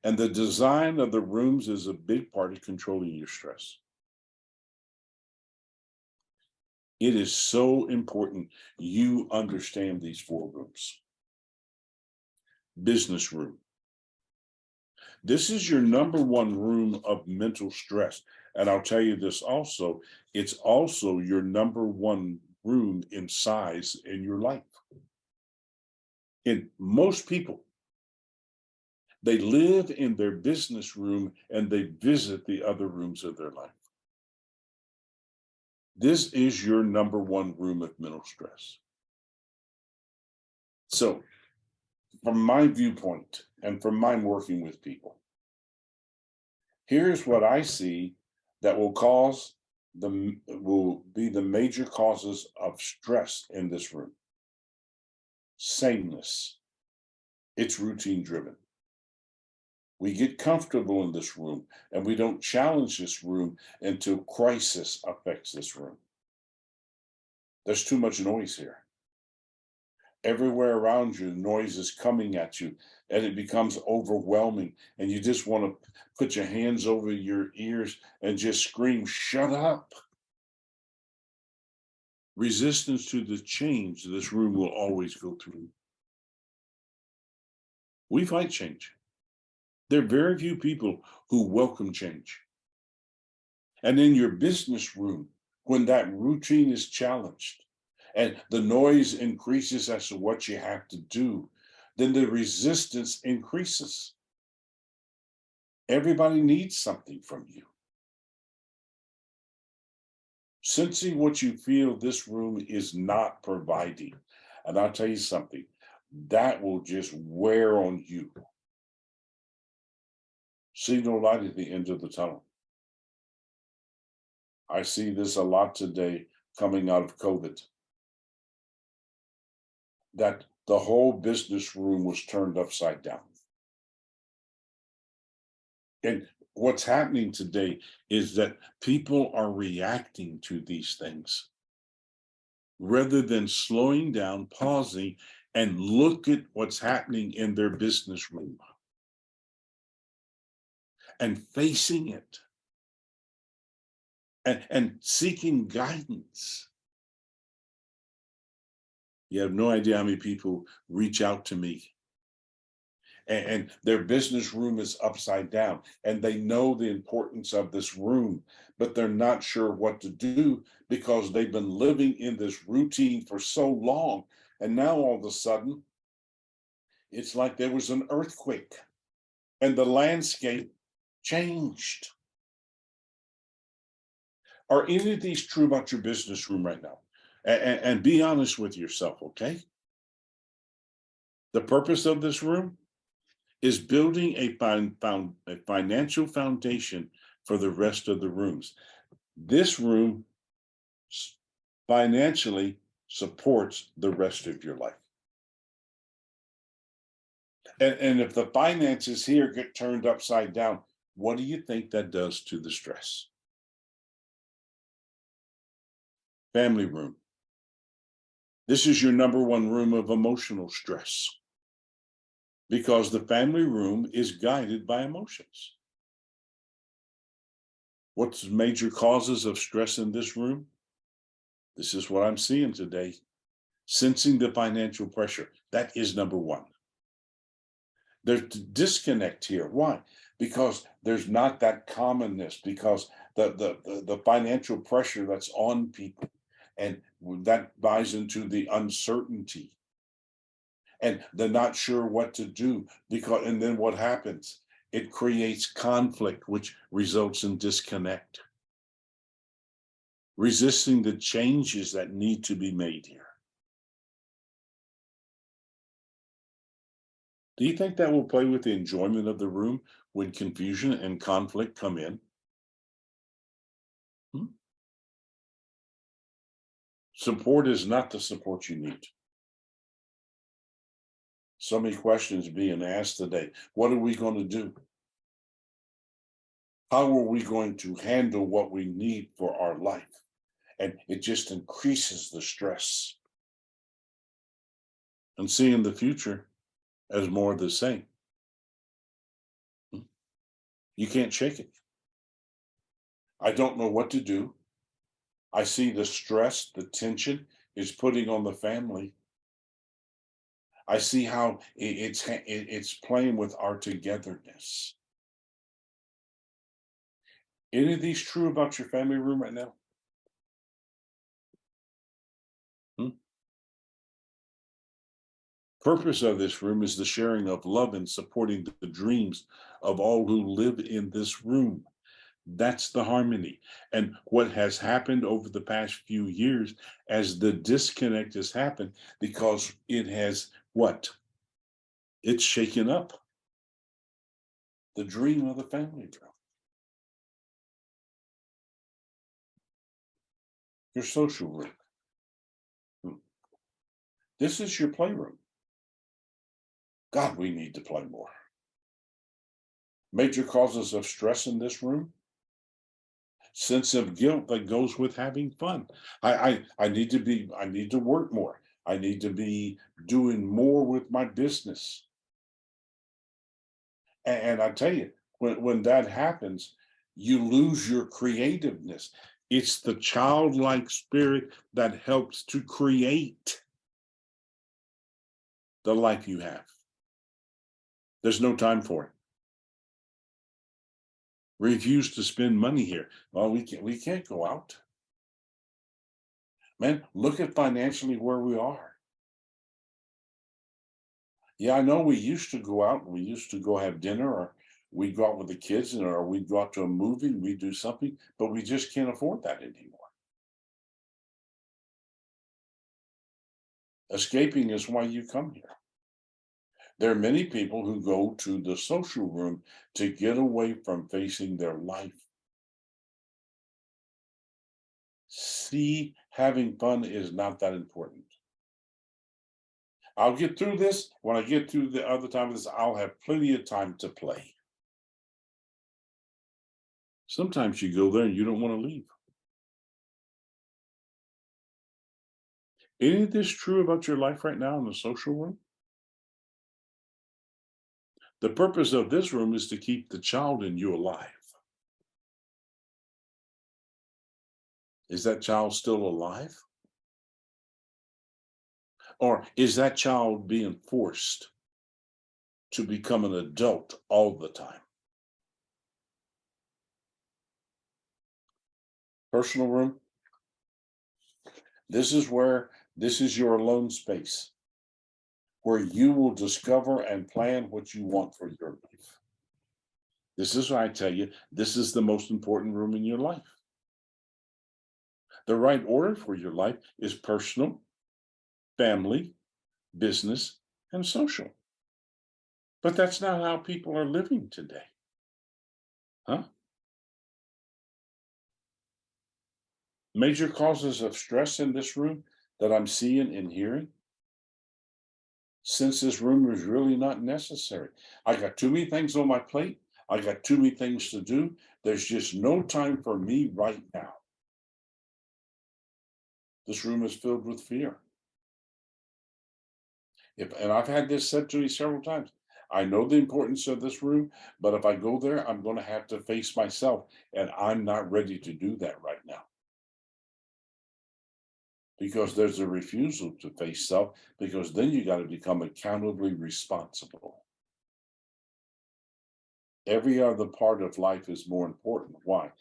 A: and the design of the rooms is a big part of controlling your stress. It is so important you understand these four rooms. Business room. This is your number one room of mental stress. And I'll tell you this also, it's also your number one room in size in your life. In most people, they live in their business room and they visit the other rooms of their life. This is your number one room of mental stress. So, from my viewpoint and from my working with people, here's what I see that will be the major causes of stress in this room. Sameness. It's routine driven. We get comfortable in this room and we don't challenge this room until crisis affects this room. There's too much noise here. Everywhere around you, noise is coming at you and it becomes overwhelming. And you just want to put your hands over your ears and just scream, shut up. Resistance to the change this room will always go through. We fight change. There are very few people who welcome change. And in your business room, when that routine is challenged and the noise increases as to what you have to do, then the resistance increases. Everybody needs something from you. Sensing what you feel this room is not providing. And I'll tell you something, that will just wear on you. See no light at the end of the tunnel. I see this a lot today coming out of COVID. That the whole business room was turned upside down. And what's happening today is that people are reacting to these things rather than slowing down, pausing, and look at what's happening in their business room and facing it and seeking guidance. You have no idea how many people reach out to me and their business room is upside down and they know the importance of this room, but they're not sure what to do because they've been living in this routine for so long. And now all of a sudden, it's like there was an earthquake and the landscape changed. Are any of these true about your business room right now? And be honest with yourself, okay? The purpose of this room is building a financial foundation for the rest of the rooms. This room financially supports the rest of your life. And if the finances here get turned upside down, what do you think that does to the stress? Family room. This is your number one room of emotional stress because the family room is guided by emotions. What's major causes of stress in this room? This is what I'm seeing today. Sensing the financial pressure. That is number one. There's a disconnect here. Why? Because there's not that commonness, because the financial pressure that's on people, and that buys into the uncertainty. And they're not sure what to do because, and then what happens? It creates conflict, which results in disconnect. Resisting the changes that need to be made here. Do you think that will play with the enjoyment of the room when confusion and conflict come in? Hmm? Support is not the support you need. So many questions being asked today. What are we going to do? How are we going to handle what we need for our life? And it just increases the stress. And seeing the future as more of the same. You can't shake it. I don't know what to do. I see the stress, the tension is putting on the family. I see how it's playing with our togetherness. Any of these true about your family room right now? Hmm? Purpose of this room is the sharing of love and supporting the dreams of all who live in this room. That's the harmony. And what has happened over the past few years as the disconnect has happened because it has what? It's shaken up the dream of the family room, your social room. Hmm. This is your playroom. God, we need to play more. Major causes of stress in this room, sense of guilt that goes with having fun. I need to work more. I need to be doing more with my business. And I tell you, when that happens, you lose your creativeness. It's the childlike spirit that helps to create the life you have. There's no time for it. Refuse to spend money here. Well, we can't go out. Man, look at financially where we are. Yeah, I know we used to go out, we used to go have dinner, or we'd go out with the kids, and or we'd go out to a movie, we'd do something, but we just can't afford that anymore. Escaping is why you come here. There are many people who go to the social room to get away from facing their life. See, having fun is not that important. I'll get through this. When I get through the other time of this, I'll have plenty of time to play. Sometimes you go there and you don't want to leave. Any of this true about your life right now in the social room? The purpose of this room is to keep the child in you alive. Is that child still alive? Or is that child being forced to become an adult all the time? Personal room, this is your alone space where you will discover and plan what you want for your life. This is why I tell you, this is the most important room in your life. The right order for your life is personal, family, business, and social. But that's not how people are living today. Huh? Major causes of stress in this room that I'm seeing and hearing, since this room is really not necessary. I got too many things on my plate. I got too many things to do. There's just no time for me right now. This room is filled with fear. And I've had this said to me several times. I know the importance of this room, but if I go there, I'm going to have to face myself, and I'm not ready to do that right now because there's a refusal to face self. Because then you got to become accountably responsible. Every other part of life is more important. Why?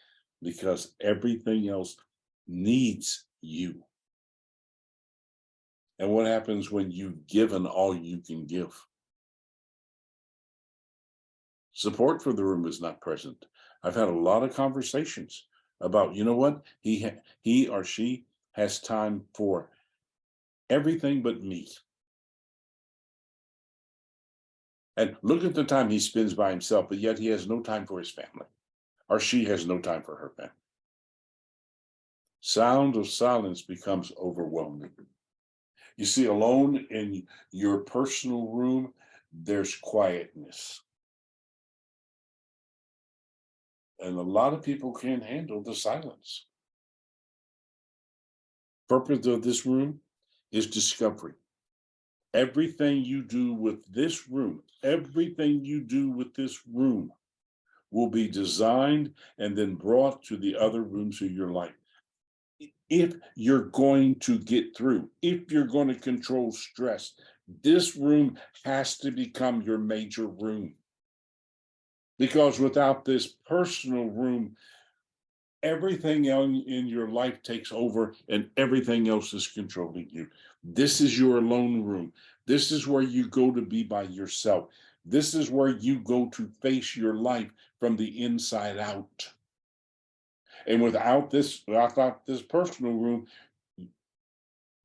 A: Because everything else needs you. And what happens when you've given all you can give? Support for the room is not present. I've had a lot of conversations about, you know what? He or she has time for everything but me. And look at the time he spends by himself, but yet he has no time for his family, or she has no time for her family. Sound of silence becomes overwhelming. You see, alone in your personal room, there's quietness. And a lot of people can't handle the silence. Purpose of this room is discovery. Everything you do with this room, everything you do with this room will be designed and then brought to the other rooms of your life. If you're going to get through, if you're going to control stress, this room has to become your major room. Because without this personal room, everything in your life takes over and everything else is controlling you. This is your alone room. This is where you go to be by yourself. This is where you go to face your life from the inside out. And without this personal room,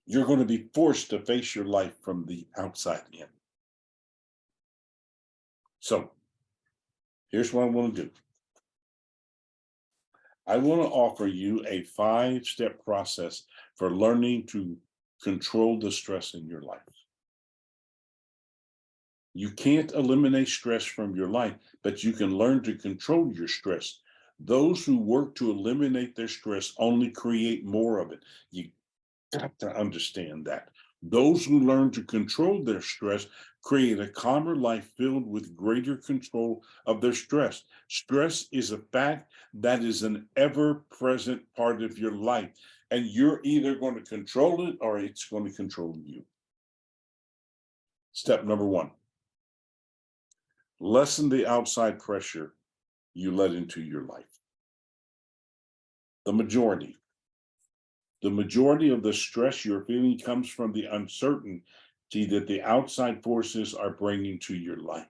A: you're going to be forced to face your life from the outside in. So here's what I want to do. I want to offer you a 5-step process for learning to control the stress in your life. You can't eliminate stress from your life, but you can learn to control your stress. Those who work to eliminate their stress only create more of it. You got to understand that. Those who learn to control their stress create a calmer life filled with greater control of their stress. Stress is a fact that is an ever present part of your life, and you're either going to control it or it's going to control you. Step number 1, lessen the outside pressure you let into your life. The majority of the stress you're feeling comes from the uncertainty that the outside forces are bringing to your life.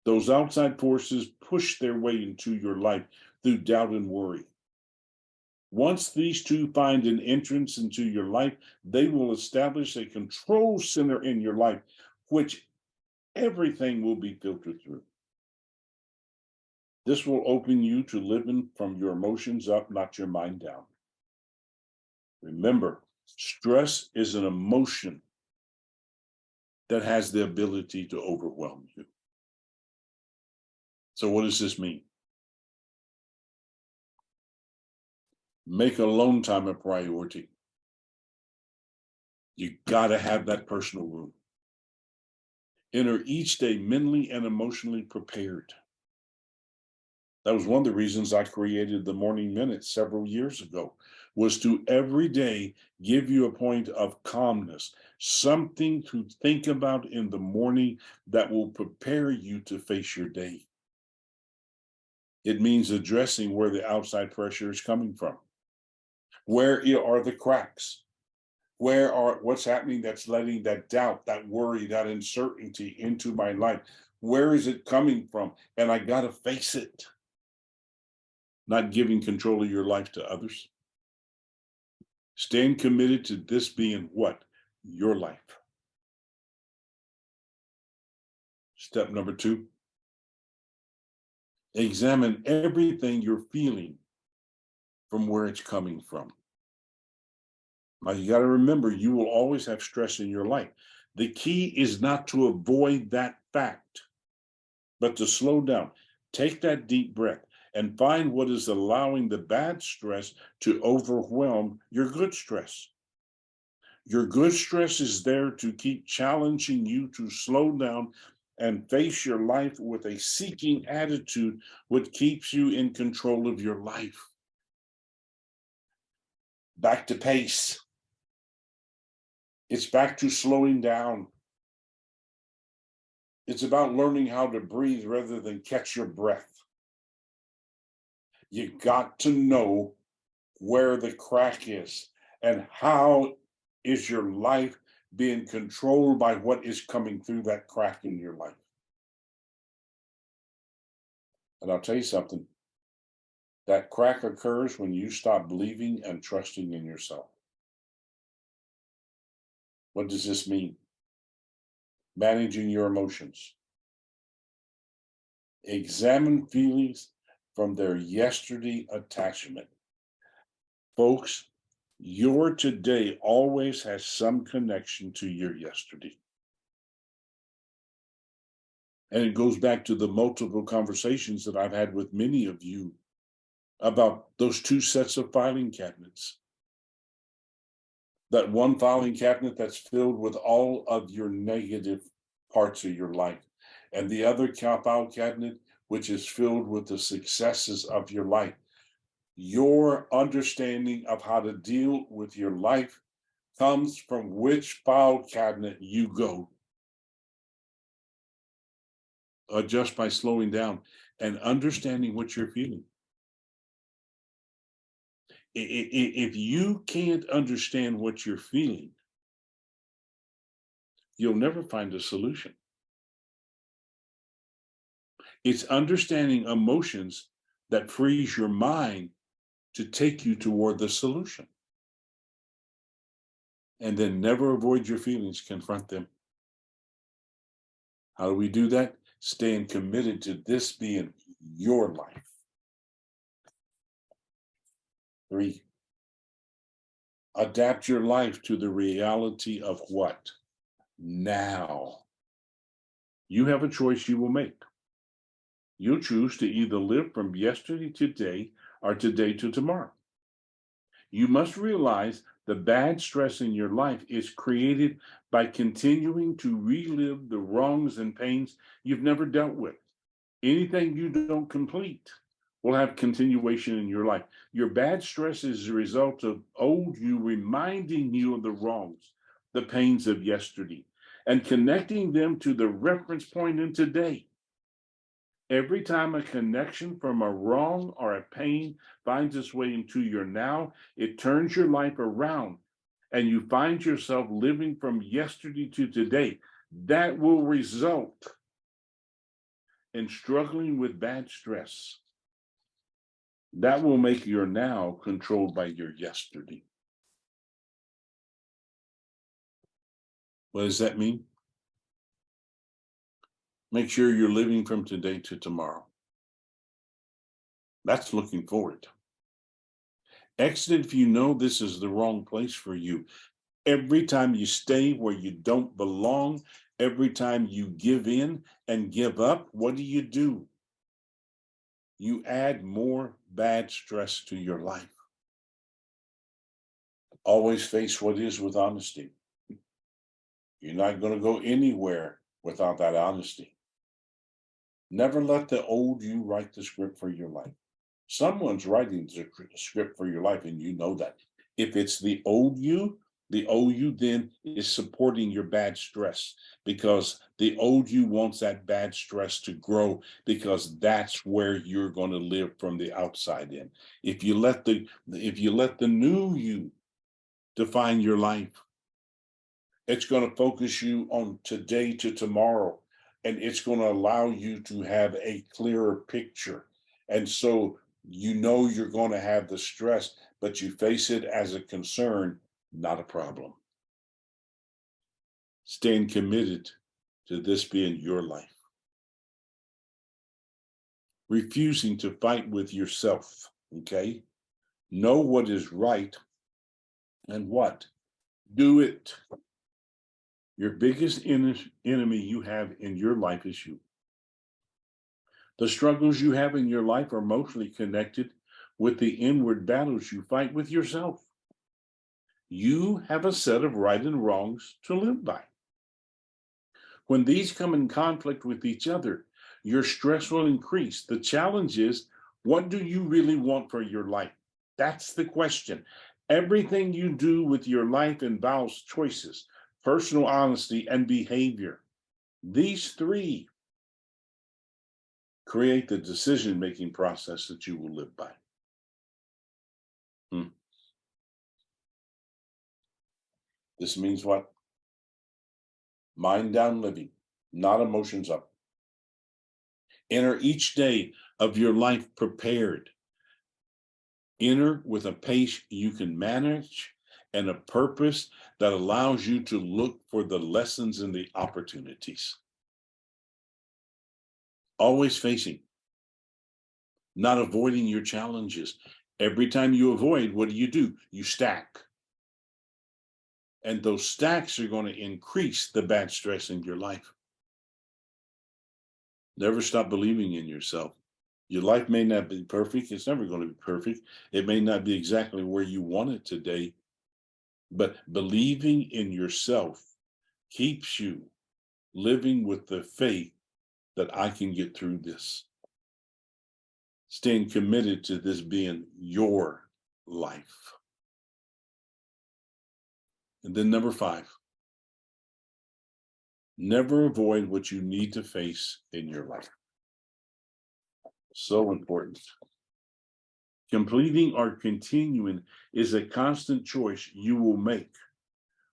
A: Those outside forces push their way into your life through doubt and worry. Once these two find an entrance into your life, they will establish a control center in your life, which everything will be filtered through. This will open you to living from your emotions up, not your mind down. Remember, stress is an emotion that has the ability to overwhelm you. So what does this mean? Make alone time a priority. You got to have that personal room. Enter each day mentally and emotionally prepared. That was one of the reasons I created the Morning Minute several years ago, was to every day give you a point of calmness, something to think about in the morning that will prepare you to face your day. It means addressing where the outside pressure is coming from. Where are the cracks? What's happening that's letting that doubt, that worry, that uncertainty into my life? Where is it coming from? And I got to face it. Not giving control of your life to others. Staying committed to this being what? Your life. Step number 2, examine everything you're feeling from where it's coming from. Now, you got to remember, you will always have stress in your life. The key is not to avoid that fact, but to slow down. Take that deep breath and find what is allowing the bad stress to overwhelm your good stress. Your good stress is there to keep challenging you to slow down and face your life with a seeking attitude, which keeps you in control of your life. Back to pace. It's back to slowing down. It's about learning how to breathe rather than catch your breath. You got to know where the crack is and how is your life being controlled by what is coming through that crack in your life. And I'll tell you something, that crack occurs when you stop believing and trusting in yourself. What does this mean? Managing your emotions. Examine feelings from their yesterday attachment. Folks, your today always has some connection to your yesterday. And it goes back to the multiple conversations that I've had with many of you about those 2 sets of filing cabinets. That one filing cabinet that's filled with all of your negative parts of your life, and the other file cabinet which is filled with the successes of your life. Your understanding of how to deal with your life comes from which file cabinet you go. Just by slowing down and understanding what you're feeling. If you can't understand what you're feeling, you'll never find a solution. It's understanding emotions that frees your mind to take you toward the solution. And then never avoid your feelings, confront them. How do we do that? Staying committed to this being your life. 3, adapt your life to the reality of what? Now. You have a choice you will make. You'll choose to either live from yesterday to today or today to tomorrow. You must realize the bad stress in your life is created by continuing to relive the wrongs and pains you've never dealt with. Anything you don't complete will have continuation in your life. Your bad stress is a result of old you reminding you of the wrongs, the pains of yesterday, and connecting them to the reference point in today. Every time a connection from a wrong or a pain finds its way into your now, it turns your life around and you find yourself living from yesterday to today. That will result in struggling with bad stress. That will make your now controlled by your yesterday. What does that mean? Make sure you're living from today to tomorrow. That's looking forward. Exit if you know this is the wrong place for you. Every time you stay where you don't belong, every time you give in and give up, what do? You add more bad stress to your life. Always face what is with honesty. You're not going to go anywhere without that honesty. Never let the old you write the script for your life. Someone's writing the script for your life, and you know that. If it's the old you then is supporting your bad stress, because the old you wants that bad stress to grow, because that's where you're going to live from the outside in. If you let the new you define your life, it's going to focus you on today to tomorrow, and it's going to allow you to have a clearer picture. And so you're going to have the stress, but you face it as a concern, not a problem. Staying committed to this being your life. Refusing to fight with yourself, okay? Know what is right and what? Do it. Your biggest enemy you have in your life is you. The struggles you have in your life are mostly connected with the inward battles you fight with yourself. You have a set of right and wrongs to live by. When these come in conflict with each other, your stress will increase. The challenge is, what do you really want for your life? That's the question. Everything you do with your life involves choices, personal honesty, and behavior. These 3 create the decision-making process that you will live by. This means what? Mind down living, not emotions up. Enter each day of your life prepared. Enter with a pace you can manage and a purpose that allows you to look for the lessons and the opportunities. Always facing, not avoiding your challenges. Every time you avoid, what do? You stack. And those stacks are going to increase the bad stress in your life. Never stop believing in yourself. Your life may not be perfect. It's never going to be perfect. It may not be exactly where you want it today, but believing in yourself keeps you living with the faith that I can get through this. Staying committed to this being your life. And then number 5, never avoid what you need to face in your life. So important. Completing or continuing is a constant choice you will make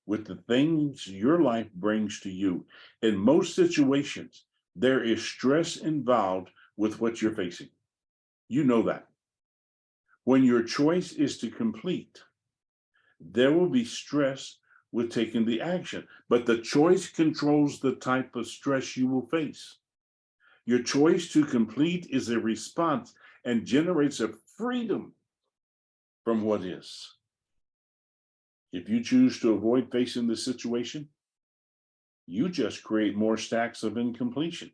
A: with the things your life brings to you. In most situations, there is stress involved with what you're facing. You know that. When your choice is to complete, there will be stress with taking the action, but the choice controls the type of stress you will face. Your choice to complete is a response and generates a freedom from what is. If you choose to avoid facing the situation, you just create more stacks of incompletion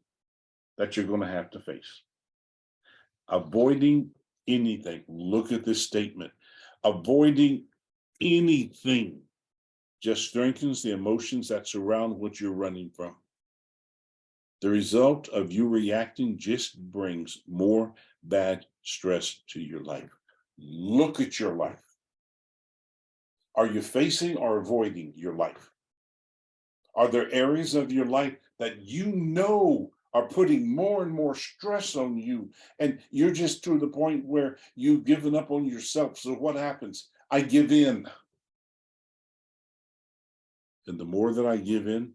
A: that you're going to have to face. Avoiding anything, look at this statement, avoiding anything just strengthens the emotions that surround what you're running from. The result of you reacting just brings more bad stress to your life. Look at your life. Are you facing or avoiding your life? Are there areas of your life that you know are putting more and more stress on you, and you're just to the point where you've given up on yourself? So what happens? I give in. And the more that I give in,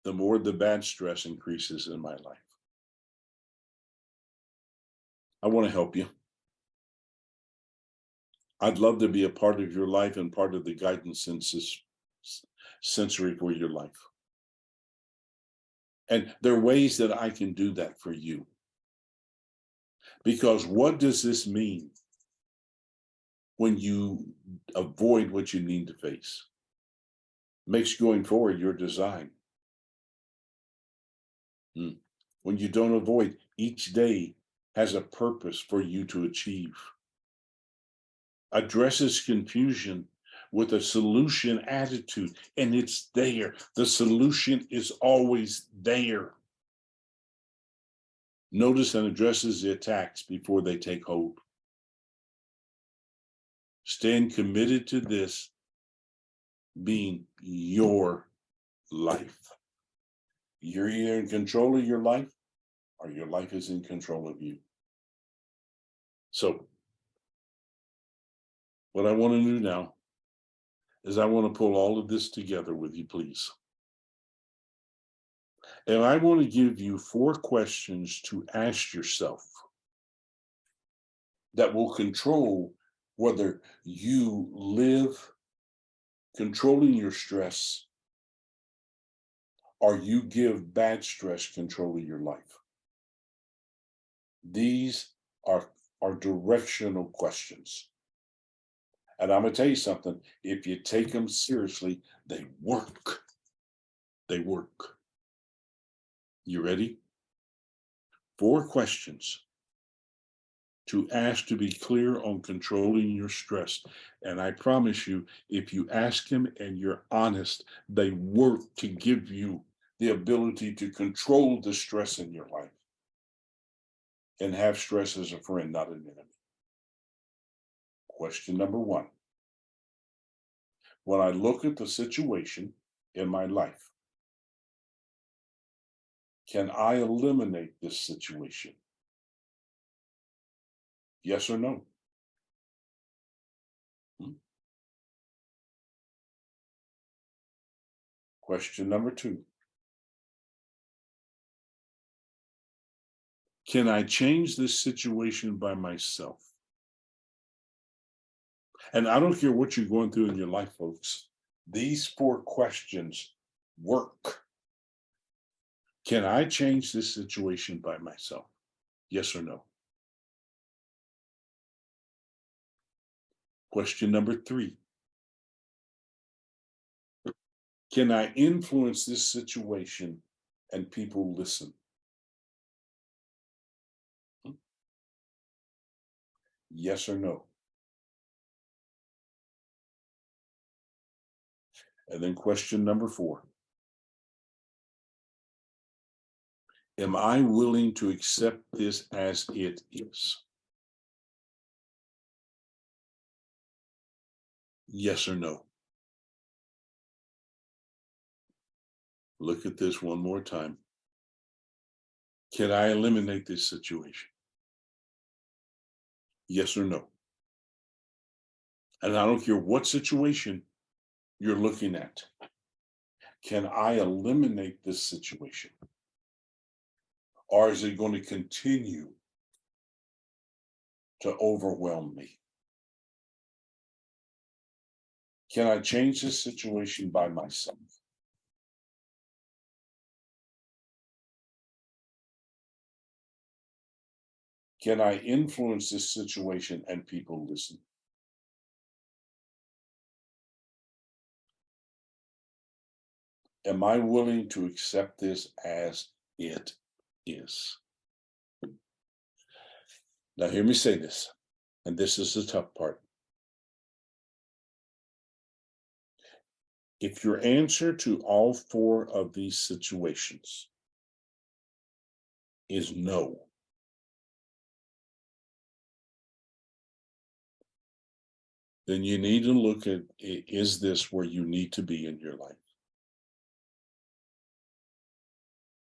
A: the more the bad stress increases in my life. I want to help you. I'd love to be a part of your life and part of the guidance sensory for your life. And there are ways that I can do that for you. Because what does this mean when you avoid what you need to face? Makes going forward your design. When you don't avoid, each day has a purpose for you to achieve. Addresses confusion with a solution attitude, and it's there. The solution is always there. Notice and addresses the attacks before they take hold. Stand committed to this being your life. You're either in control of your life or your life is in control of you. So, what I want to do now is I want to pull all of this together with you, please. And I want to give you 4 questions to ask yourself that will control whether you live controlling your stress or you give bad stress control of your life. These are directional questions. And I'm going to tell you something, if you take them seriously, they work. They work. You ready? 4 questions to ask to be clear on controlling your stress. And I promise you, if you ask him and you're honest, they work to give you the ability to control the stress in your life and have stress as a friend, not an enemy. Question number 1. When I look at the situation in my life, can I eliminate this situation? Yes or no? Question number 2. Can I change this situation by myself? And I don't care what you're going through in your life, folks. These 4 questions work. Can I change this situation by myself? Yes or no? Question number 3. Can I influence this situation and people listen? Yes or no? And then question number 4. Am I willing to accept this as it is? Yes or no? Look at this one more time. Can I eliminate this situation? Yes or no? And I don't care what situation you're looking at. Can I eliminate this situation? Or is it going to continue to overwhelm me? Can I change this situation by myself? Can I influence this situation and people listen? Am I willing to accept this as it is? Now, hear me say this, and this is the tough part. If your answer to all four of these situations is no, then you need to look at, is this where you need to be in your life?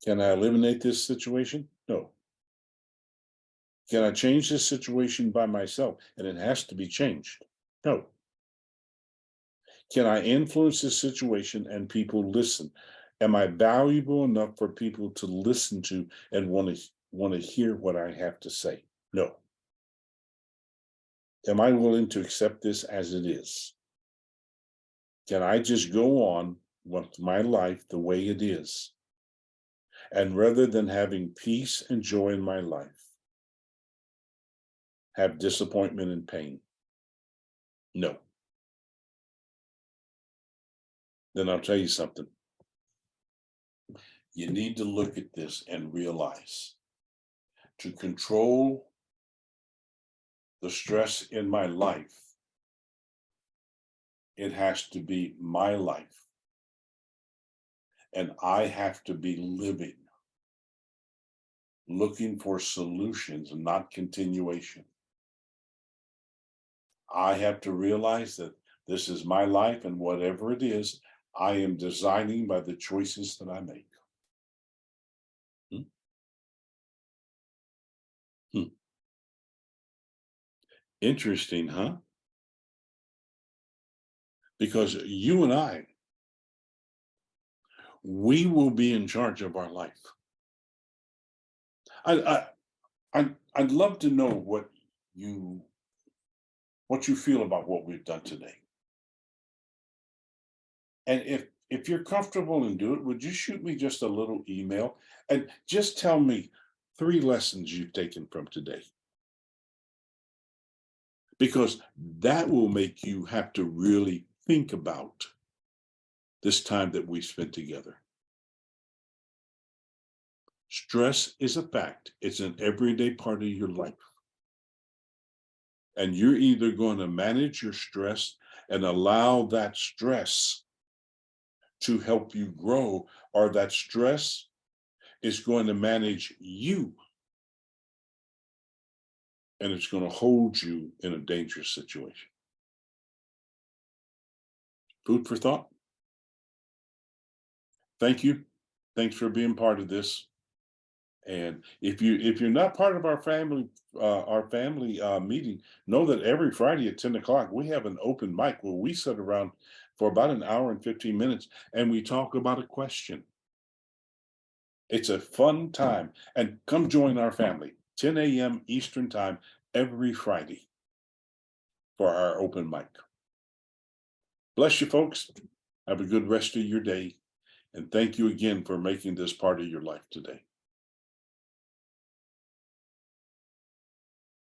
A: Can I eliminate this situation? No. Can I change this situation by myself? And it has to be changed. No. Can I influence this situation and people listen? Am I valuable enough for people to listen to and want to hear what I have to say? No. Am I willing to accept this as it is? Can I just go on with my life the way it is? And rather than having peace and joy in my life, have disappointment and pain? No. Then I'll tell you something. You need to look at this and realize to control the stress in my life, it has to be my life. And I have to be living, looking for solutions and not continuation. I have to realize that this is my life, and whatever it is, I am designing by the choices that I make. Hmm? Hmm. Interesting, huh? Because you and we will be in charge of our life. I'd love to know you what you feel about what we've done today. And if you're comfortable and do it, would you shoot me just a little email and just tell me 3 lessons you've taken from today? Because that will make you have to really think about this time that we spent together. Stress is a fact. It's an everyday part of your life. And you're either going to manage your stress and allow that stress to help you grow, or that stress is going to manage you and it's going to hold you in a dangerous situation. Food for thought. Thank you. Thanks for being part of this. And if you're not part of our family meeting, know that every Friday at 10 o'clock we have an open mic where we sit around for about an hour and 15 minutes and we talk about a question. It's a fun time, and come join our family, 10 a.m. Eastern time every Friday for our open mic. Bless you, folks. Have a good rest of your day. And thank you again for making this part of your life today.